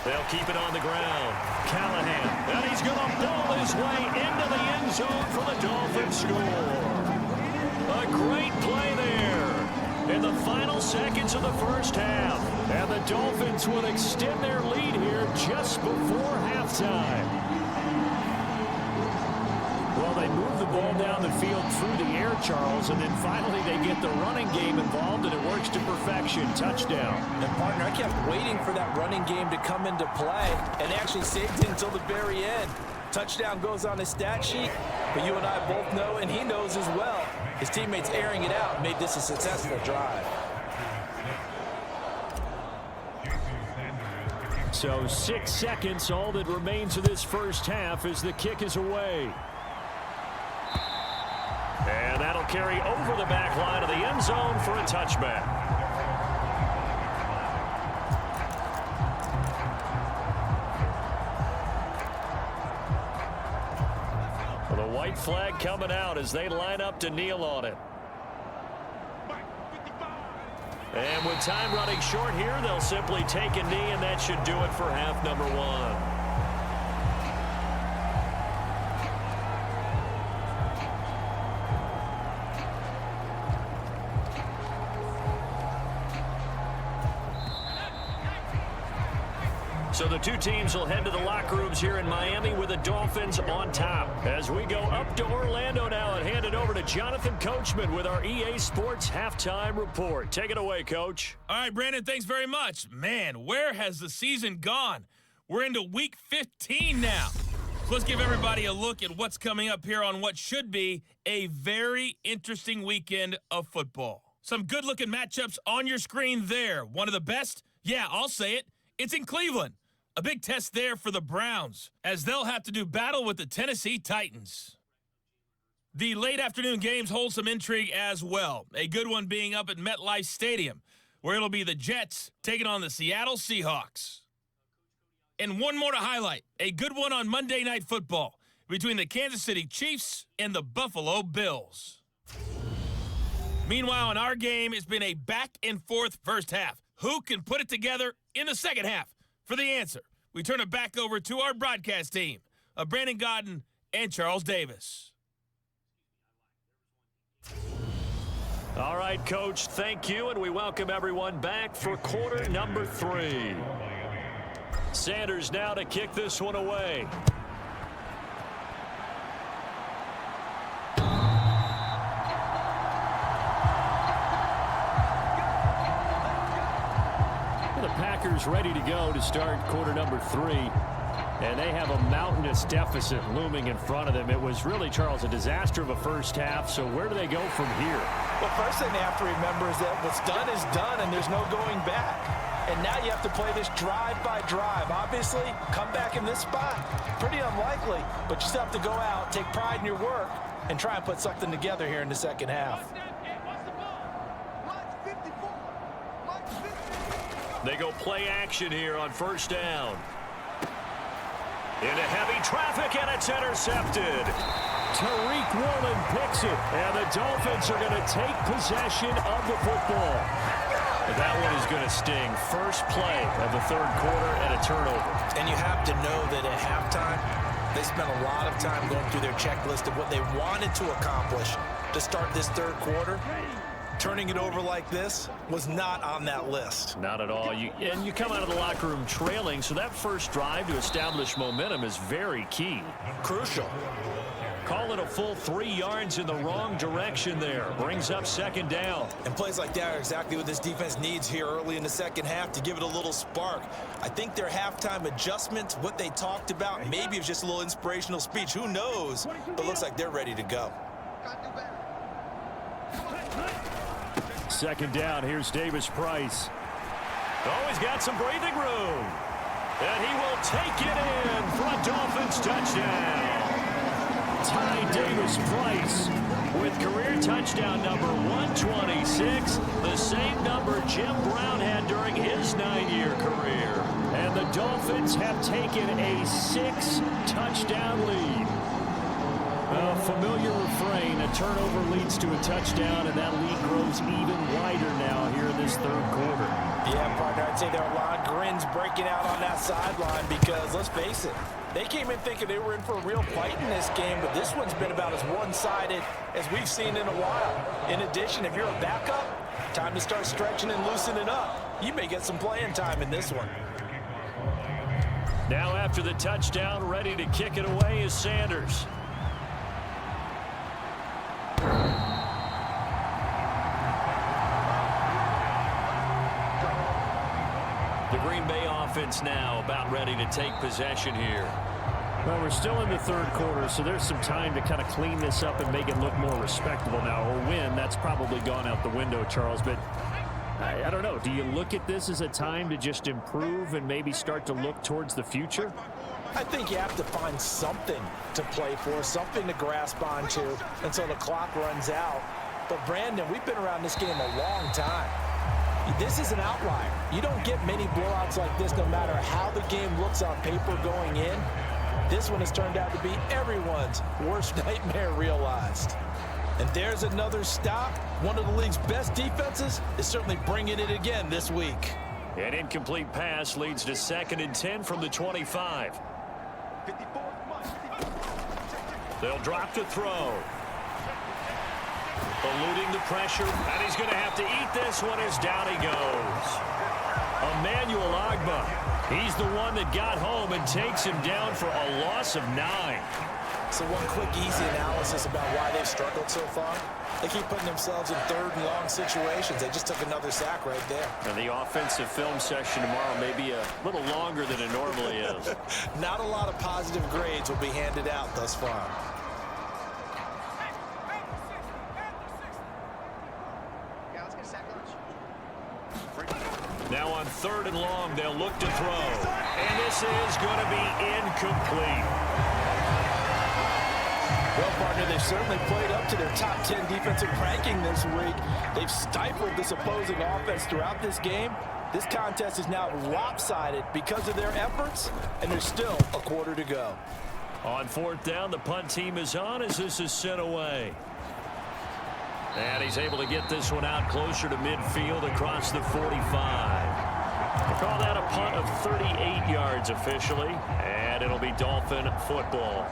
They'll keep it on the ground. Callahan. And he's going to ball his way into the end zone for the Dolphins score. A great play there in the final seconds of the first half. And the Dolphins will extend their lead here just before halftime. Well, they move the ball down the field through the air, Charles, and then finally they get the running game involved, and it works to perfection. Touchdown. And, partner, I kept waiting for that running game to come into play, and actually saved it until the very end. Touchdown goes on his stat sheet, but you and I both know, and he knows as well, his teammates airing it out made this a successful drive. So 6 seconds, all that remains of this first half as the kick is away. And that'll carry over the back line of the end zone for a touchback. Well, the white flag coming out as they line up to kneel on it. And with time running short here, they'll simply take a knee, and that should do it for half number one. So the two teams will head to the locker rooms here in Miami with the Dolphins on top. As we go up to Orlando now and hand it over to Jonathan Coachman with our EA Sports Halftime Report. Take it away, Coach. All right, Brandon, thanks very much. Man, where has the season gone? We're into week 15 now. So let's give everybody a look at what's coming up here on what should be a very interesting weekend of football. Some good-looking matchups on your screen there. One of the best? Yeah, I'll say it. It's in Cleveland. A big test there for the Browns, as they'll have to do battle with the Tennessee Titans. The late afternoon games hold some intrigue as well. A good one being up at MetLife Stadium, where it'll be the Jets taking on the Seattle Seahawks. And one more to highlight, a good one on Monday Night Football between the Kansas City Chiefs and the Buffalo Bills. Meanwhile, in our game, it's been a back-and-forth first half. Who can put it together in the second half? For the answer, we turn it back over to our broadcast team of Brandon Godden and Charles Davis. All right, Coach, thank you, and we welcome everyone back for quarter number 3. Sanders now to kick this one away. The Packers ready to go to start quarter number 3. And they have a mountainous deficit looming in front of them. It was really, Charles, a disaster of a first half. So where do they go from here? Well, first thing they have to remember is that what's done is done, and there's no going back. And now you have to play this drive by drive. Obviously, come back in this spot, pretty unlikely. But you still have to go out, take pride in your work, and try and put something together here in the second half. They go play action here on first down. Into heavy traffic, and it's intercepted. Tariq Woolen picks it, and the Dolphins are going to take possession of the football. That one is going to sting. First play of the third quarter and a turnover. And you have to know that at halftime, they spent a lot of time going through their checklist of what they wanted to accomplish to start this third quarter. Turning it over like this was not on that list. Not at all. And you come out of the locker room trailing, so that first drive to establish momentum is very key. Crucial. Call it a full 3 yards in the wrong direction there. Brings up second down. And plays like that are exactly what this defense needs here early in the second half to give it a little spark. I think their halftime adjustments, what they talked about, maybe it was just a little inspirational speech. Who knows? But looks like they're ready to go. Second down, here's Davis Price. Oh, he's got some breathing room. And he will take it in for a Dolphins touchdown. Ty Davis Price with career touchdown number 126, the same number Jim Brown had during his 9-year career. And the Dolphins have taken a 6-touchdown lead. Well, familiar refrain, a turnover leads to a touchdown, and that lead grows even wider now here in this third quarter. Yeah, partner, I'd say there are a lot of grins breaking out on that sideline because, let's face it, they came in thinking they were in for a real fight in this game, but this one's been about as one-sided as we've seen in a while. In addition, if you're a backup, time to start stretching and loosening up. You may get some playing time in this one. Now after the touchdown, ready to kick it away is Sanders. The Green Bay offense now about ready to take possession here. Well, we're still in the third quarter, so there's some time to kind of clean this up and make it look more respectable now. Or win, that's probably gone out the window, Charles. But I don't know. Do you look at this as a time to just improve and maybe start to look towards the future? I think you have to find something to play for, something to grasp onto until the clock runs out. But, Brandon, we've been around this game a long time. This is an outlier. You don't get many blowouts like this no matter how the game looks on paper going in. This one has turned out to be everyone's worst nightmare realized. And there's another stop. One of the league's best defenses is certainly bringing it again this week. An incomplete pass leads to 2nd and 10 from the 25. They'll drop to throw. Eluding the pressure, and he's going to have to eat this one as down he goes. Emmanuel Ogbah, he's the one that got home and takes him down for a loss of 9. So one quick, easy analysis about why they've struggled so far. They keep putting themselves in 3rd and long situations. They just took another sack right there. And the offensive film session tomorrow may be a little longer than it normally is. Not a lot of positive grades will be handed out thus far. Now on 3rd and long, they'll look to throw. And this is going to be incomplete. Well, partner, they've certainly played up to their top 10 defensive ranking this week. They've stifled this opposing offense throughout this game. This contest is now lopsided because of their efforts, and there's still a quarter to go. On 4th down, the punt team is on as this is sent away. And he's able to get this one out closer to midfield across the 45. We'll call that a punt of 38 yards officially, and it'll be Dolphin football.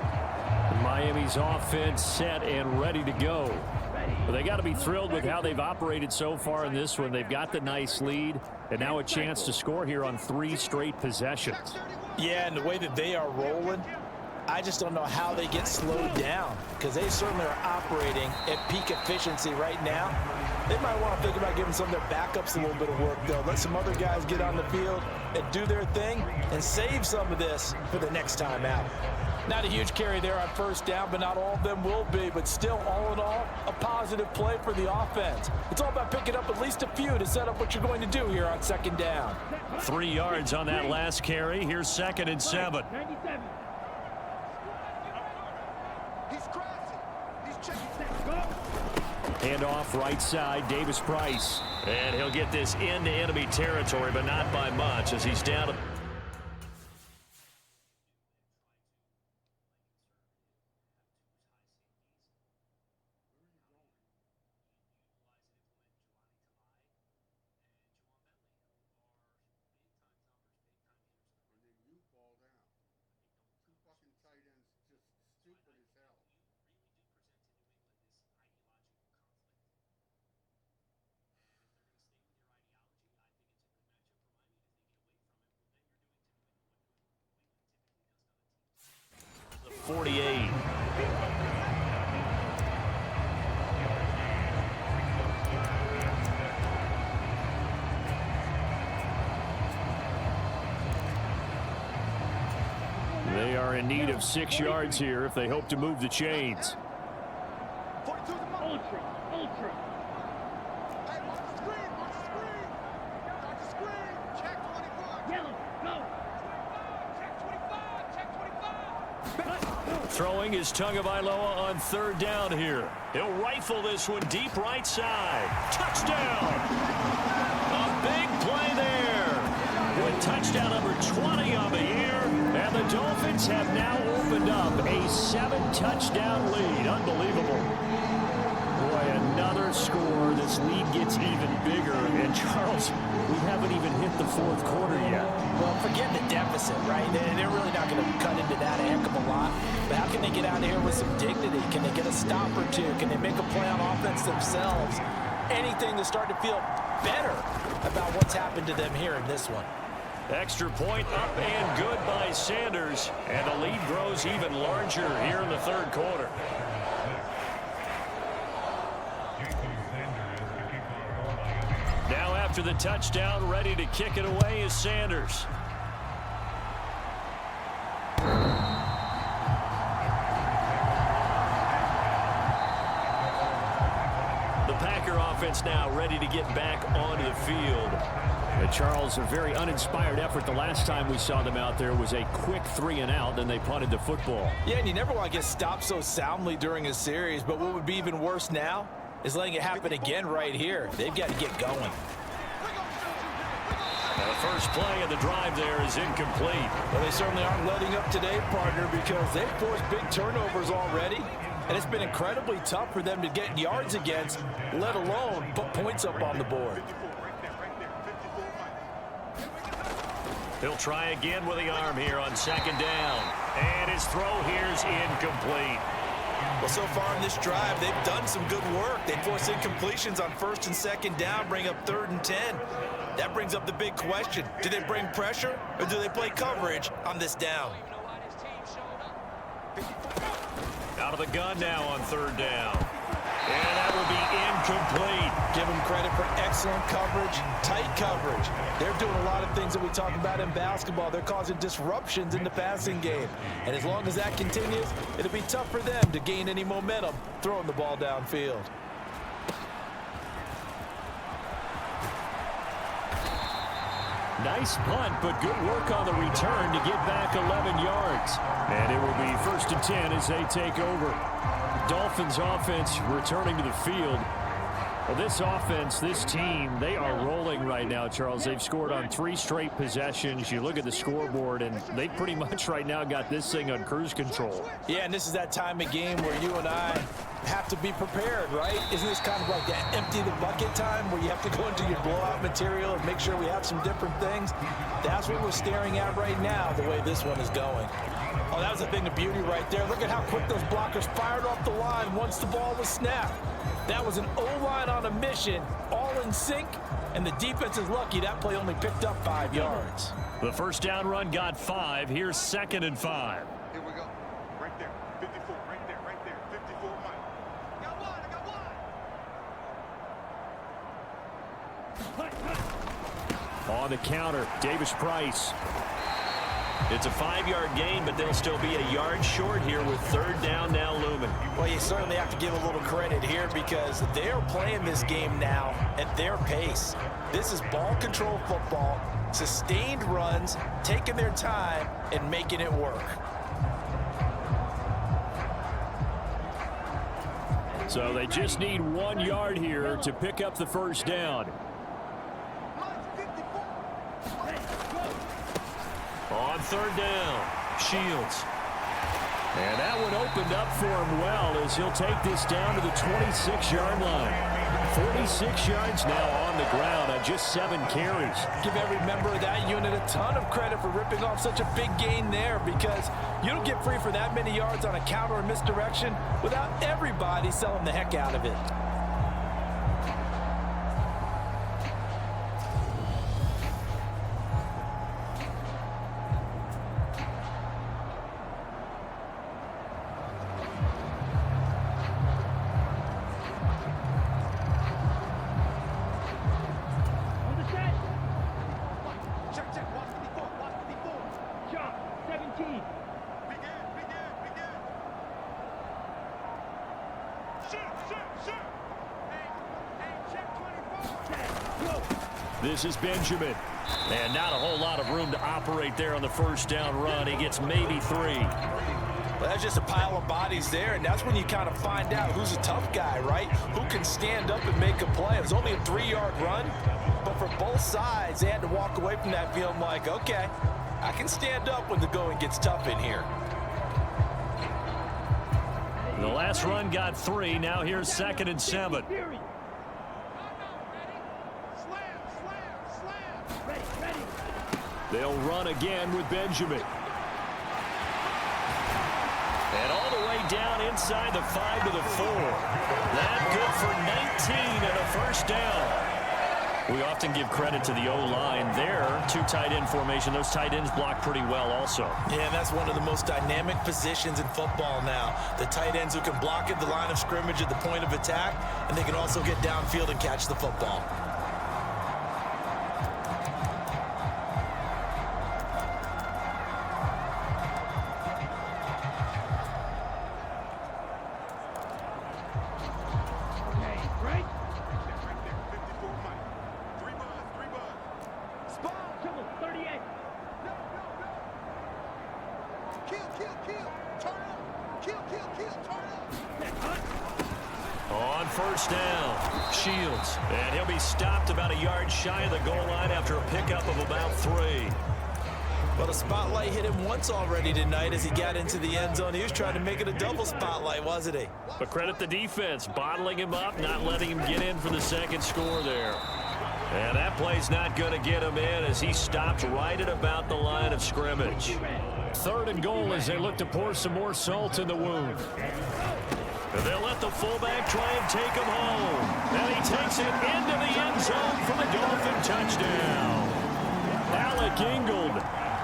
Miami's offense set and ready to go. But they got to be thrilled with how they've operated so far in this one. They've got the nice lead, and now a chance to score here on 3 straight possessions. Yeah, and the way that they are rolling, I just don't know how they get slowed down because they certainly are operating at peak efficiency right now. They might want to think about giving some of their backups a little bit of work, though. Let some other guys get on the field and do their thing and save some of this for the next time out. Not a huge carry there on 1st down, but not all of them will be. But still, all in all, a positive play for the offense. It's all about picking up at least a few to set up what you're going to do here on 2nd down. 3 yards on that last carry. Here's 2nd and 7. 97. Hand off right side, Davis Price. And he'll get this into enemy territory, but not by much as he's down. The 48. They are in need of 6 yards here if they hope to move the chains. Ultra. Yellow, go. Throwing is Tagovailoa on 3rd down here. He'll rifle this one deep right side. Touchdown! A big play there. With touchdown number 20 on the year. And the Dolphins have now opened up a 7-touchdown lead. Unbelievable. Boy, another score. This lead gets even bigger. And, Charles, we haven't even hit the fourth quarter yet. Well, forget the deficit, right? They're really not going to cut into that a heck of a lot. But how can they get out of here with some dignity? Can they get a stop or two? Can they make a play on offense themselves? Anything to start to feel better about what's happened to them here in this one. Extra point up and good by Sanders. And the lead grows even larger here in the third quarter. Now after the touchdown, ready to kick it away is Sanders. The Packer offense now ready to get back onto the field. Charles, a very uninspired effort. The last time we saw them out there was a quick 3-and-out, then they punted the football. Yeah, and you never want to get stopped so soundly during a series, but what would be even worse now is letting it happen again right here. They've got to get going. The first play of the drive there is incomplete. Well, they certainly aren't letting up today, partner, because they've forced big turnovers already, and it's been incredibly tough for them to get yards against, let alone put points up on the board. He'll try again with the arm here on second down. And his throw here's incomplete. Well, so far in this drive, they've done some good work. They force incompletions on first and second down, bring up 3rd and 10. That brings up the big question. Do they bring pressure or do they play coverage on this down? Out of the gun now on 3rd down. And that will be incomplete. Give them credit for excellent coverage, tight coverage. They're doing a lot of things that we talk about in basketball. They're causing disruptions in the passing game. And as long as that continues, it'll be tough for them to gain any momentum throwing the ball downfield. Nice punt, but good work on the return to get back 11 yards. And it will be 1st and 10 as they take over. Dolphins offense returning to the field. Well, this offense, this team, they are rolling right now, Charles. They've scored on 3 straight possessions. You look at the scoreboard, and they pretty much right now got this thing on cruise control. Yeah, and this is that time of game where you and I have to be prepared, right? Isn't this kind of like that empty the bucket time where you have to go into your blowout material and make sure we have some different things? That's what we're staring at right now, the way this one is going. Oh, that was a thing of beauty right there. Look at how quick those blockers fired off the line once the ball was snapped. That was an O-line on a mission, all in sync, and the defense is lucky that play only picked up 5 yards. The first down run got 5. Here's 2nd and 5. Here we go. Right there. 54. Right there. Right there. 54 mile. I got one. On the counter, Davis Price. It's a 5-yard gain, but they'll still be a yard short here with 3rd down now looming. Well, you certainly have to give a little credit here because they're playing this game now at their pace. This is ball control football, sustained runs, taking their time, and making it work. So they just need 1 yard here to pick up the first down. On 3rd down, Shields. And that one opened up for him well as he'll take this down to the 26-yard line. 46 yards now on the ground on just 7 carries. Give every member of that unit a ton of credit for ripping off such a big gain there because you don't get free for that many yards on a counter or misdirection without everybody selling the heck out of it. This is Benjamin. And not a whole lot of room to operate there on the first down run. He gets maybe 3. Well, that's just a pile of bodies there, and that's when you kind of find out who's a tough guy, right? Who can stand up and make a play. It was only a 3-yard run, but for both sides, they had to walk away from that feeling like, okay, I can stand up when the going gets tough in here. The last run got 3. Now here's 2nd and 7. They'll run again with Benjamin. And all the way down inside the 5 to the 4. That good for 19 and a first down. We often give credit to the O-line there. 2 tight end formation. Those tight ends block pretty well also. Yeah, that's one of the most dynamic positions in football now. The tight ends who can block at the line of scrimmage at the point of attack, and they can also get downfield and catch the football. On first down, Shields. And he'll be stopped about a yard shy of the goal line after a pickup of about 3. Well, the spotlight hit him once already tonight as he got into the end zone. He was trying to make it a double spotlight, wasn't he? But credit the defense, bottling him up, not letting him get in for the second score there. And that play's not going to get him in as he stopped right at about the line of scrimmage. 3rd and goal as they look to pour some more salt in the wound. And they'll let the fullback try and take him home. And he takes it into the end zone for the Dolphin touchdown. Alec Ingold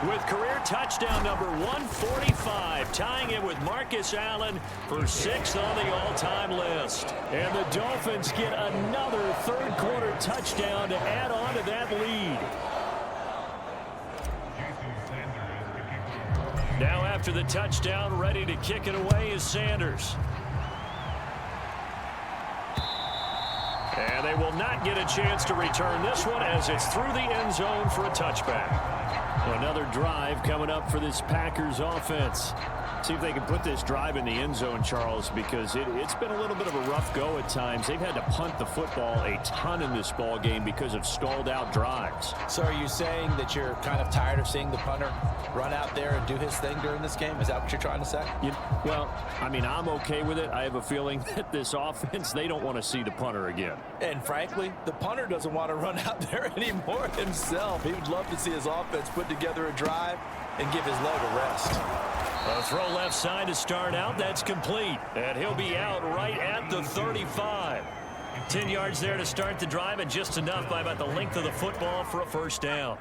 with career touchdown number 145, tying it with Marcus Allen for 6th on the all-time list. And the Dolphins get another 3rd quarter touchdown to add on to that lead. Now after the touchdown, ready to kick it away is Sanders. And they will not get a chance to return this one as it's through the end zone for a touchback. Another drive coming up for this Packers offense. See if they can put this drive in the end zone, Charles, because it's been a little bit of a rough go at times. They've had to punt the football a ton in this ball game because of stalled out drives. So are you saying that you're kind of tired of seeing the punter run out there and do his thing during this game? Is that what you're trying to say? Well, I mean, I'm okay with it. I have a feeling that this offense, they don't want to see the punter again. And frankly, the punter doesn't want to run out there anymore himself. He would love to see his offense put together a drive and give his leg a rest. A throw left side to start out. That's complete. And he'll be out right at the 35. 10 yards there to start the drive, and just enough by about the length of the football for a first down.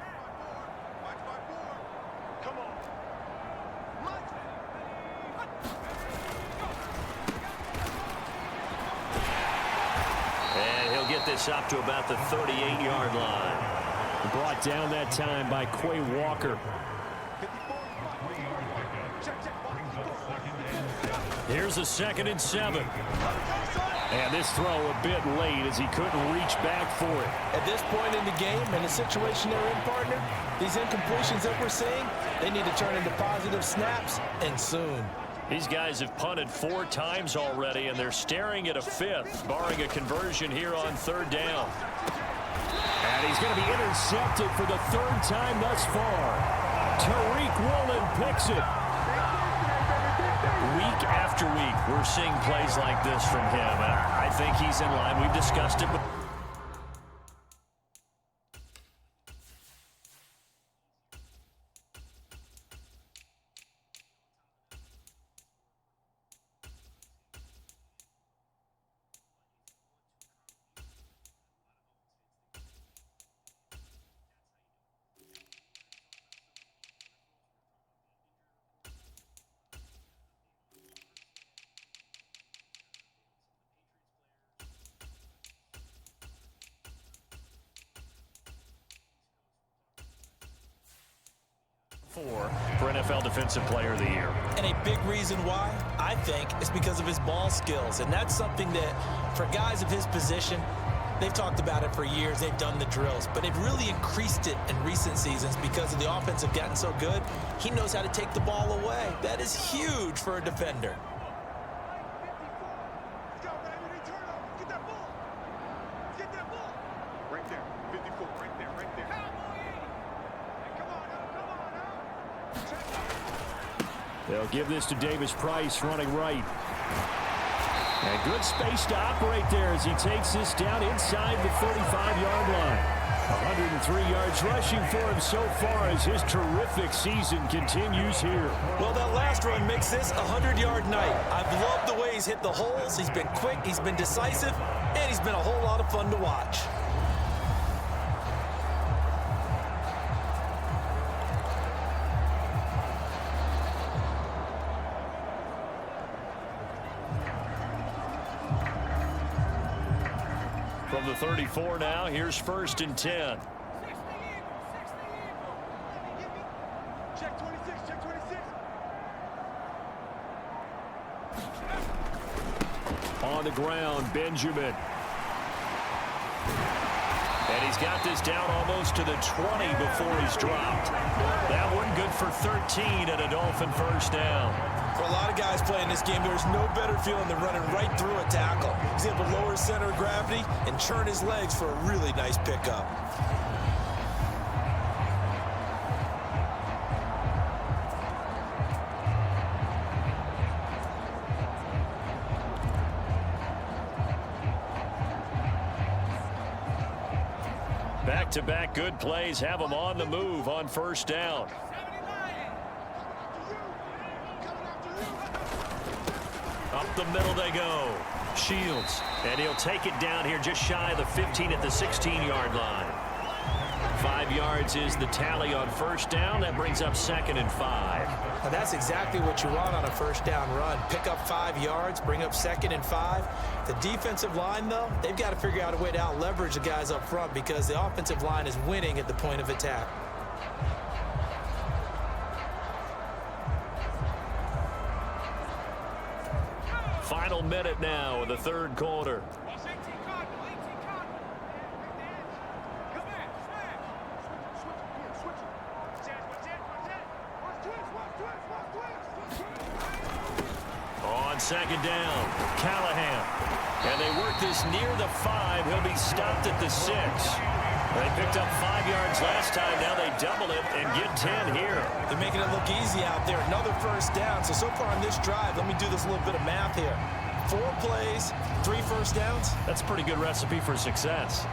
And he'll get this up to about the 38-yard line. Brought down that time by Quay Walker. Here's a 2nd and 7. And this throw a bit late as he couldn't reach back for it. At this point in the game and the situation they're in, partner, these incompletions that we're seeing, they need to turn into positive snaps, and soon. These guys have punted 4 times already, and they're staring at a 5th, barring a conversion here on 3rd down. And he's going to be intercepted for the 3rd time thus far. Tariq Woolen picks it. Week after week, we're seeing plays like this from him, and I think he's in line. We've discussed it. For NFL Defensive Player of the Year. And a big reason why, I think, is because of his ball skills. And that's something that, for guys of his position, they've talked about it for years. They've done the drills. But they've really increased it in recent seasons because of the offense have gotten so good. He knows how to take the ball away. That is huge for a defender. Right there, 54, right there, right there. They'll give this to Davis-Price running right. And good space to operate there as he takes this down inside the 35-yard line. 103 yards rushing for him so far as his terrific season continues here. Well, that last run makes this a 100-yard night. I've loved the way he's hit the holes. He's been quick, he's been decisive, and he's been a whole lot of fun to watch. From the 34 now, here's 1st and 10. Check 26, check 26. On the ground, Benjamin. And he's got this down almost to the 20 before he's dropped. That one good for 13 and a Dolphin first down. For a lot of guys playing this game, there's no better feeling than running right through a tackle. He's able to lower his center of gravity and churn his legs for a really nice pickup. Back-to-back good plays have him on the move on first down. Up the middle they go. Shields. And he'll take it down here just shy of the 15 at the 16-yard line. 5 yards is the tally on first down. That brings up 2nd and 5. Now that's exactly what you want on a first down run. Pick up 5 yards, bring up 2nd and 5. The defensive line, though, they've got to figure out a way to out-leverage the guys up front because the offensive line is winning at the point of attack. Final minute now in the 3rd quarter. On 2nd down, Callahan. And they work this near the 5. He'll be stopped at the 6. They picked up 5 yards last time. Now they double it and get 10 here. They're making it look easy out there. Another first down. So far on this drive, let me do this little bit of math here. 4 plays, 3 first downs. That's a pretty good recipe for success.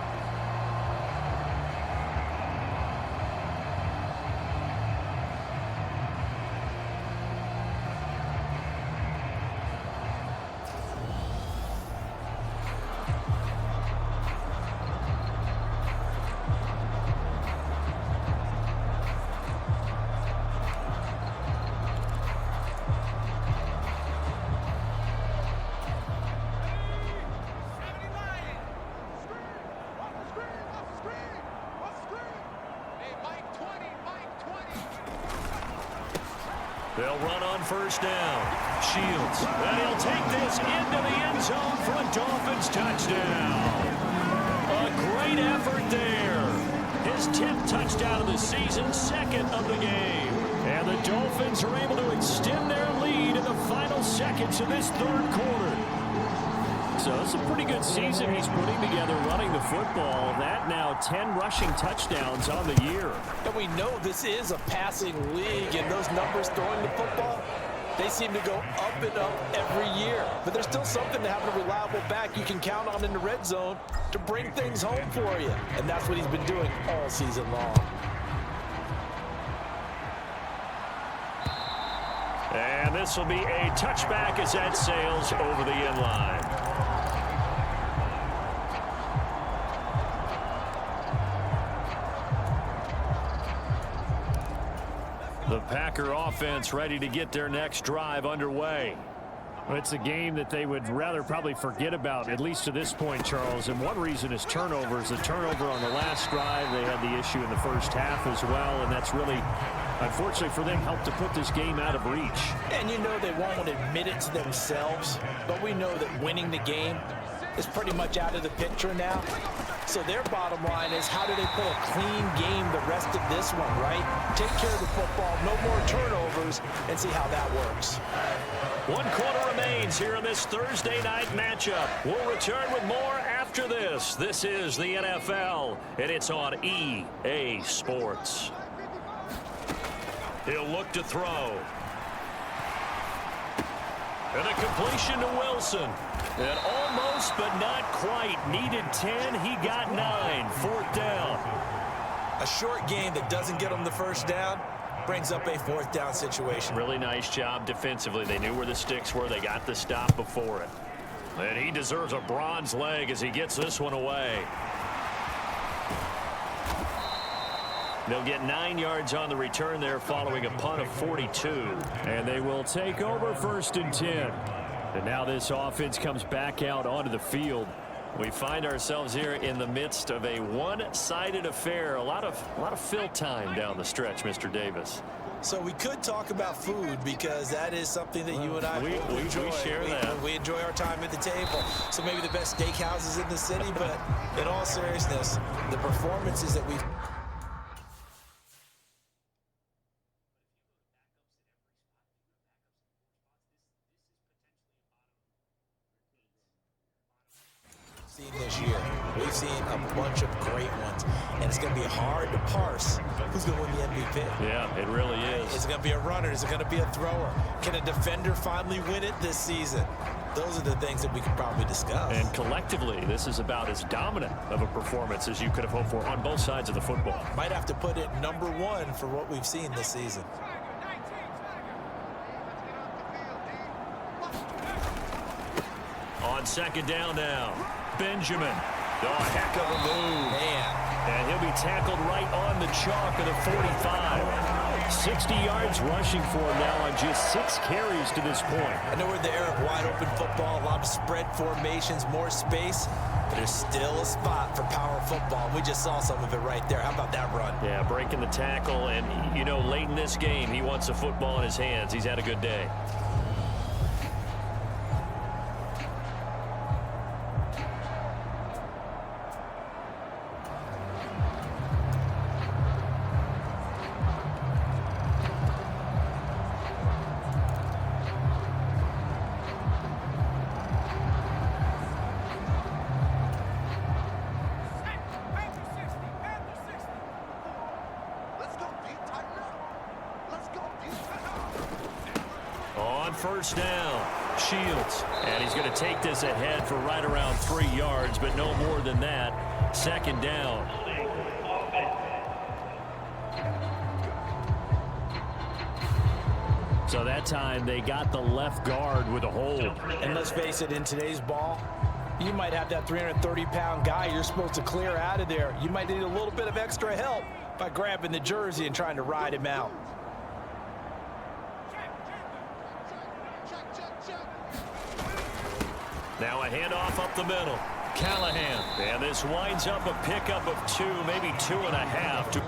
They'll run on first down. Shields. And he'll take this into the end zone for a Dolphins touchdown. A great effort there. His 10th touchdown of the season, 2nd of the game. And the Dolphins are able to extend their lead in the final seconds of this 3rd quarter. So it's a pretty good season he's putting together running the football. That now 10 rushing touchdowns on the year. And we know this is a passing league, and those numbers throwing the football, they seem to go up and up every year. But there's still something to having a reliable back you can count on in the red zone to bring things home for you. And that's what he's been doing all season long. And this will be a touchback as that sails over the end line. The Packer offense ready to get their next drive underway. Well, it's a game that they would rather probably forget about, at least to this point, Charles. And one reason is turnovers. The turnover on the last drive, they had the issue in the first half as well, and that's really, unfortunately for them, helped to put this game out of reach. And you know they won't admit it to themselves, but we know that winning the game is pretty much out of the picture now. So their bottom line is, how do they play a clean game the rest of this one, right? Take care of the football, no more turnovers, and see how that works. 1 quarter remains here in this Thursday night matchup. We'll return with more after this. This is the NFL, and it's on EA Sports. He'll look to throw. And a completion to Wilson. And almost, but not quite. Needed 10. He got 9. 4th down. A short game that doesn't get him the first down brings up a 4th down situation. Really nice job defensively. They knew where the sticks were. They got the stop before it. And he deserves a bronze leg as he gets this one away. They'll get 9 yards on the return there following a punt of 42. And they will take over 1st and 10. And now this offense comes back out onto the field. We find ourselves here in the midst of a one-sided affair. A lot of fill time down the stretch, Mr. Davis. So we could talk about food because that is something that you and I we enjoy. We share that. We enjoy our time at the table. So maybe the best steakhouses in the city, but in all seriousness, the performances that we've seen this year. We've seen a bunch of great ones, and it's going to be hard to parse who's going to win the MVP. Yeah, it really is. Is it going to be a runner? Is it going to be a thrower? Can a defender finally win it this season? Those are the things that we could probably discuss. And collectively, this is about as dominant of a performance as you could have hoped for on both sides of the football. Might have to put it #1 for what we've seen this season. On 2nd down now, Benjamin. Oh, heck of a move. Man. And he'll be tackled right on the chalk of the 45. 60 yards rushing for him now on just 6 carries to this point. I know we're in the era of wide open football, a lot of spread formations, more space, but there's still a spot for power football. We just saw some of it right there. How about that run? Yeah, breaking the tackle, and, you know, late in this game, he wants the football in his hands. He's had a good day. On 1st down, Shields. And he's going to take this ahead for right around 3 yards, but no more than that. 2nd down. So that time they got the left guard with a hold. And let's face it, in today's ball, you might have that 330-pound guy you're supposed to clear out of there. You might need a little bit of extra help by grabbing the jersey and trying to ride him out. Now a handoff up the middle. Callahan. And this winds up a pickup of 2, maybe 2.5.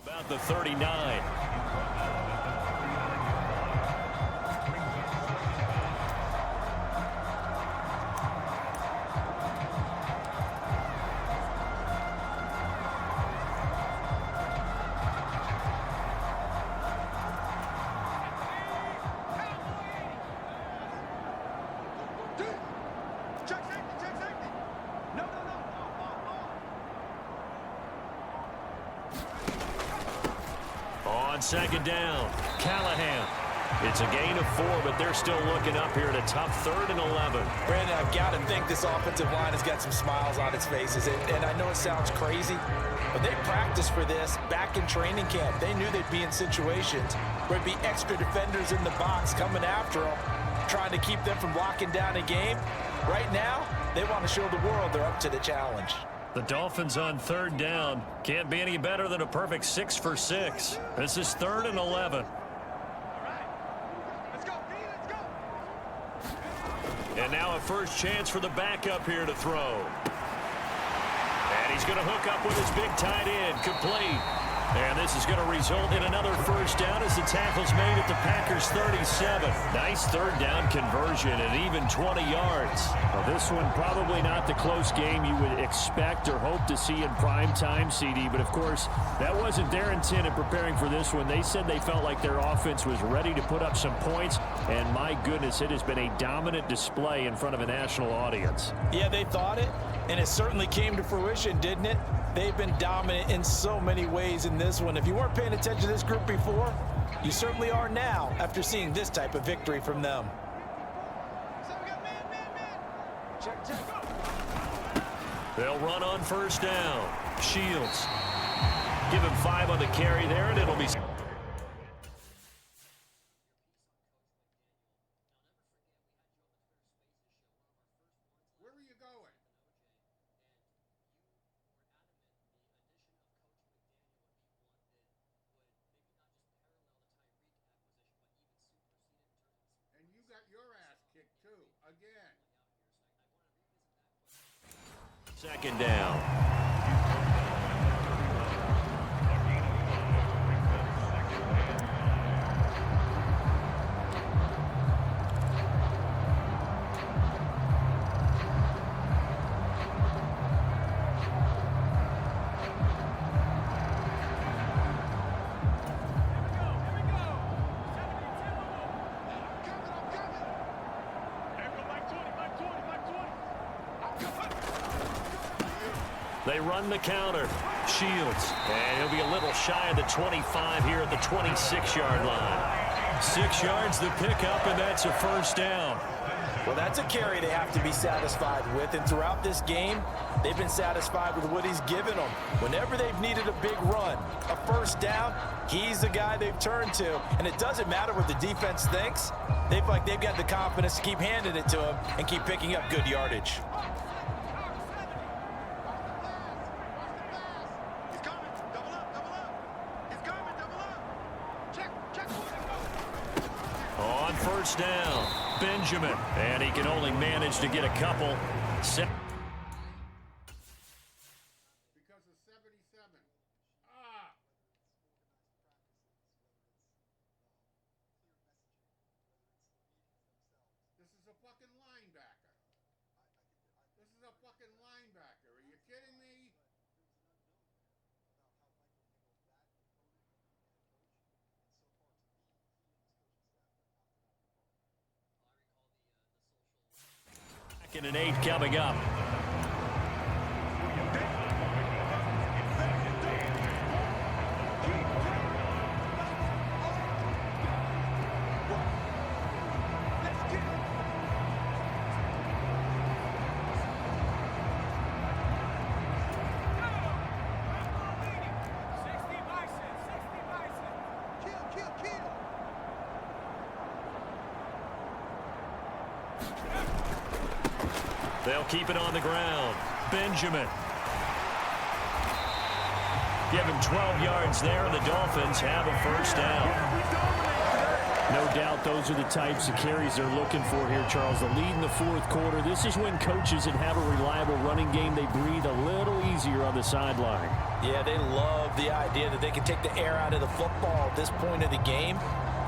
About the 39. On 2nd down, Callahan. It's a gain of 4, but they're still looking up here at a tough 3rd and 11. Brandon, I've got to think this offensive line has got some smiles on its faces. And I know it sounds crazy, but they practiced for this back in training camp. They knew they'd be in situations where there'd be extra defenders in the box coming after them, trying to keep them from locking down a game. Right now, they want to show the world they're up to the challenge. The Dolphins on 3rd down. Can't be any better than a perfect 6 for 6. This is 3rd and 11. And now a first chance for the backup here to throw. And he's going to hook up with his big tight end. Complete. And this is going to result in another first down as the tackle's made at the Packers' 37. Nice third down conversion at even 20 yards. Well, this one probably not the close game you would expect or hope to see in prime time, CD. But, of course, that wasn't their intent in preparing for this one. They said they felt like their offense was ready to put up some points. And, my goodness, it has been a dominant display in front of a national audience. Yeah, they thought it, and it certainly came to fruition, didn't it? They've been dominant in so many ways in this one. If you weren't paying attention to this group before, you certainly are now after seeing this type of victory from them. They'll run on first down. Shields. Give him 5 on the carry there, and it'll be... Where are you going? And you got your ass kicked too, again. Second down. They run the counter. Shields. And he'll be a little shy of the 25 here at the 26-yard line. 6 yards the pickup, and that's a first down. Well, that's a carry they have to be satisfied with, and throughout this game, they've been satisfied with what he's given them. Whenever they've needed a big run, a first down, he's the guy they've turned to. And it doesn't matter what the defense thinks. They've got the confidence to keep handing it to him and keep picking up good yardage. On first down, Benjamin. And he can only manage to get a couple. Because of 77. This is a fucking linebacker. This is a fucking linebacker. Are you kidding me? Second and 8 coming up. They'll keep it on the ground. Benjamin. Give him 12 yards there, and the Dolphins have a first down. No doubt those are the types of carries they're looking for here, Charles. The lead in the fourth quarter. This is when coaches that have a reliable running game, they breathe a little easier on the sideline. Yeah, they love the idea that they can take the air out of the football at this point of the game.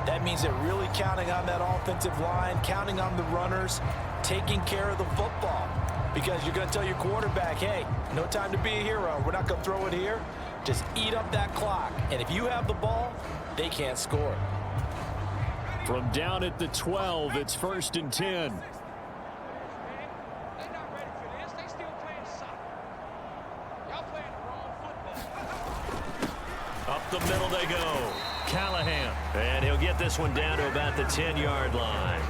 That means they're really counting on that offensive line, counting on the runners, taking care of the football. Because you're going to tell your quarterback, hey, no time to be a hero. We're not going to throw it here. Just eat up that clock. And if you have the ball, they can't score. From down at the 12, it's 1st and 10. Up the middle they go. Callahan. And he'll get this one down to about the 10-yard line.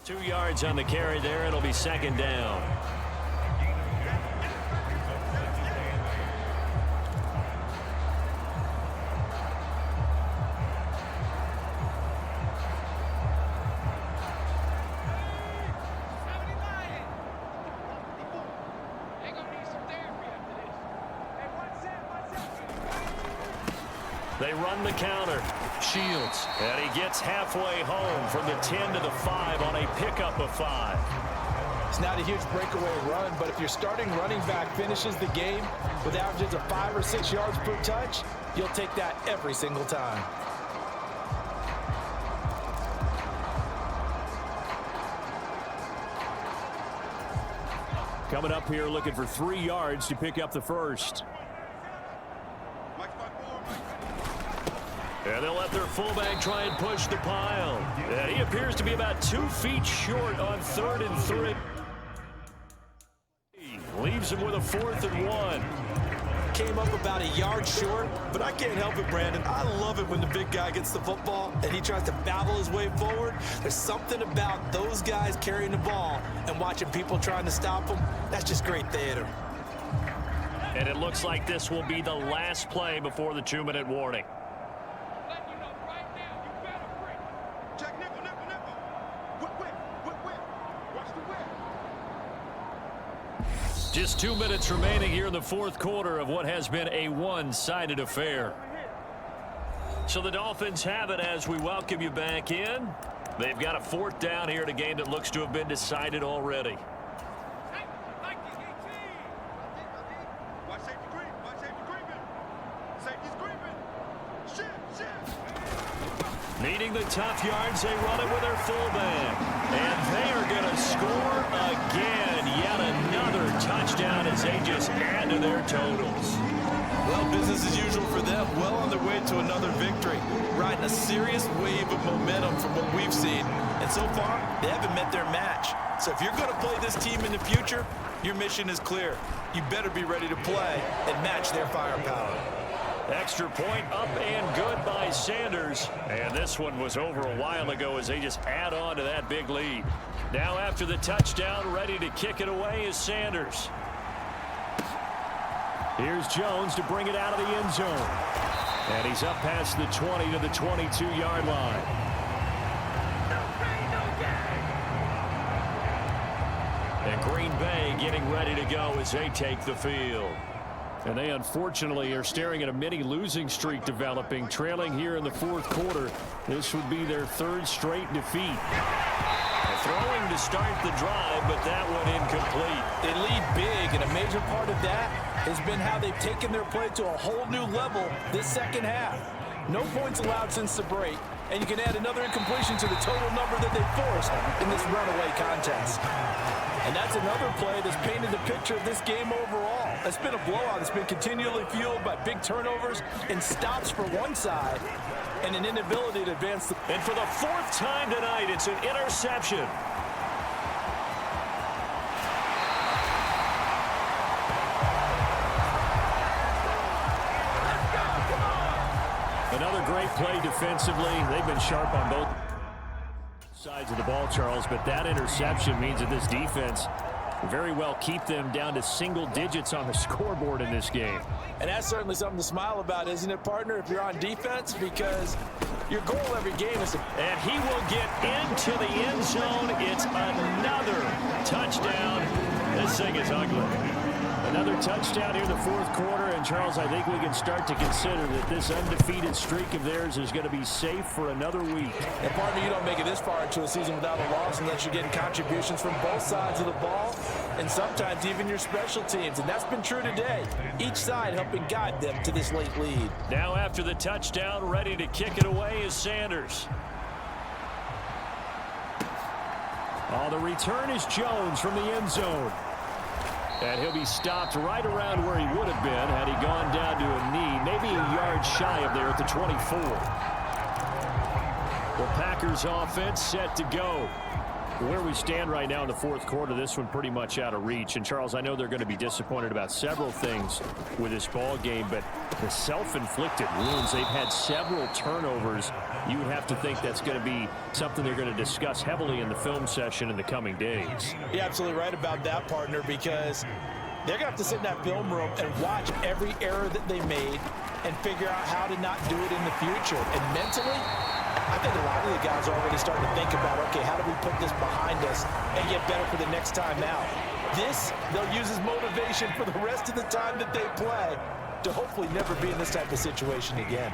2 yards on the carry there. It'll be second down. They run the counter. Shields. And he gets halfway home from the 10 to the 5 on a pickup of 5. It's not a huge breakaway run, but if your starting running back finishes the game with averages of 5 or 6 yards per touch, you'll take that every single time. Coming up here looking for 3 yards to pick up the first. And they'll let their fullback try and push the pile. And he appears to be about 2 feet short on 3rd and 3. Leaves him with a 4th and 1. Came up about a yard short, but I can't help it, Brandon. I love it when the big guy gets the football and he tries to battle his way forward. There's something about those guys carrying the ball and watching people trying to stop them. That's just great theater. And it looks like this will be the last play before the 2-minute warning. Just 2 minutes remaining here in the 4th quarter of what has been a one-sided affair. So the Dolphins have it as we welcome you back in. They've got a 4th down here in a game that looks to have been decided already. Needing the tough yards, they run it with their fullback. And they are going to score again. Yet another touchdown as they just add to their totals. Well, business as usual for them. Well on their way to another victory. Riding a serious wave of momentum from what we've seen. And so far, they haven't met their match. So if you're going to play this team in the future, your mission is clear. You better be ready to play and match their firepower. Extra point up and good by Sanders. And this one was over a while ago as they just add on to that big lead. Now after the touchdown, ready to kick it away is Sanders. Here's Jones to bring it out of the end zone. And he's up past the 20 to the 22-yard line. And Green Bay getting ready to go as they take the field. And they unfortunately are staring at a mini losing streak developing, trailing here in the 4th quarter. This would be their 3rd straight defeat. Throwing to start the drive, but that one incomplete. They lead big, and a major part of that has been how they've taken their play to a whole new level this second half. No points allowed since the break, and you can add another incompletion to the total number that they forced in this runaway contest. And that's another play that's painted the picture of this game overall. It's been a blowout. It's been continually fueled by big turnovers and stops for one side and an inability to advance. And for the 4th time tonight, it's an interception. Another great play defensively. They've been sharp on both sides of the ball, Charles, but that interception means that this defense very well keep them down to single digits on the scoreboard in this game. And that's certainly something to smile about, isn't it, partner, if you're on defense? Because your goal every game is to... And he will get into the end zone. It's another touchdown. This thing is ugly. Another touchdown here in the 4th quarter, and Charles, I think we can start to consider that this undefeated streak of theirs is going to be safe for another week. And partner, you don't make it this far into a season without a loss unless you're getting contributions from both sides of the ball and sometimes even your special teams, and that's been true today. Each side helping guide them to this late lead. Now after the touchdown, ready to kick it away is Sanders. Oh, the return is Jones from the end zone. And he'll be stopped right around where he would have been had he gone down to a knee, maybe a yard shy of there at the 24. The Packers offense set to go. Where we stand right now in the 4th quarter, this one pretty much out of reach. And, Charles, I know they're going to be disappointed about several things with this ball game, but the self-inflicted wounds, they've had several turnovers you would have to think that's going to be something they're going to discuss heavily in the film session in the coming days. You're absolutely right about that, partner, because they're going to have to sit in that film room and watch every error that they made and figure out how to not do it in the future. And mentally, I think a lot of the guys are already starting to think about, okay, how do we put this behind us and get better for the next time out? This, they'll use as motivation for the rest of the time that they play to hopefully never be in this type of situation again.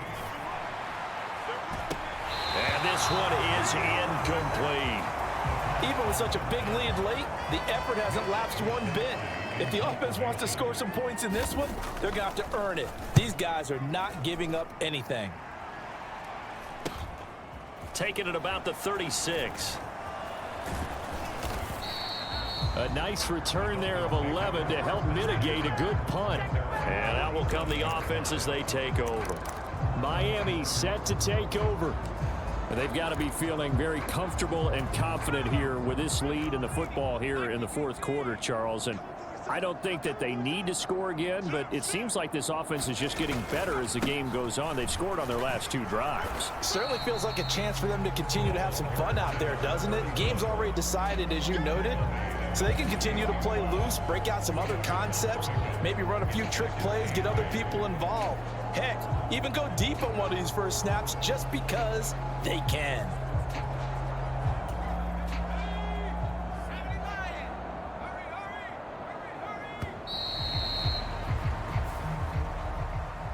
And this one is incomplete. Even with such a big lead late, the effort hasn't lapsed one bit. If the offense wants to score some points in this one, they're going to have to earn it. These guys are not giving up anything. Taking it about the 36. A nice return there of 11 to help mitigate a good punt. And out will come the offense as they take over. Miami set to take over. They've got to be feeling very comfortable and confident here with this lead in the football here in the fourth quarter, Charles. And I don't think that they need to score again, but it seems like this offense is just getting better as the game goes on. They've scored on their last 2 drives. Certainly feels like a chance for them to continue to have some fun out there, doesn't it? Game's already decided, as you noted, so they can continue to play loose, break out some other concepts, maybe run a few trick plays, get other people involved. Heck, even go deep on one of these first snaps just because they can.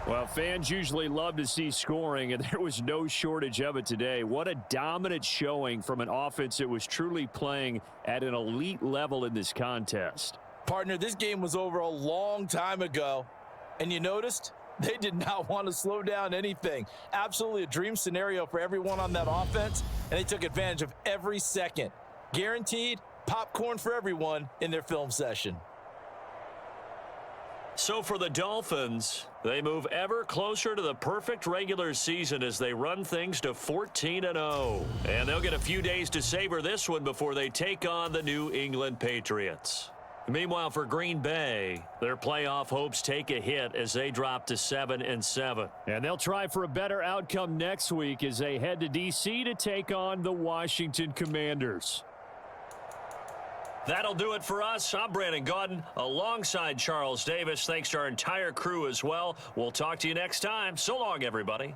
Well, fans usually love to see scoring, and there was no shortage of it today. What a dominant showing from an offense that was truly playing at an elite level in this contest. Partner, this game was over a long time ago, and you noticed they did not want to slow down anything. Absolutely a dream scenario for everyone on that offense, and they took advantage of every second. Guaranteed popcorn for everyone in their film session. So for the Dolphins, they move ever closer to the perfect regular season as they run things to 14-0. And they'll get a few days to savor this one before they take on the New England Patriots. Meanwhile, for Green Bay, their playoff hopes take a hit as they drop to 7-7. And they'll try for a better outcome next week as they head to D.C. to take on the Washington Commanders. That'll do it for us. I'm Brandon Gaudin alongside Charles Davis. Thanks to our entire crew as well. We'll talk to you next time. So long, everybody.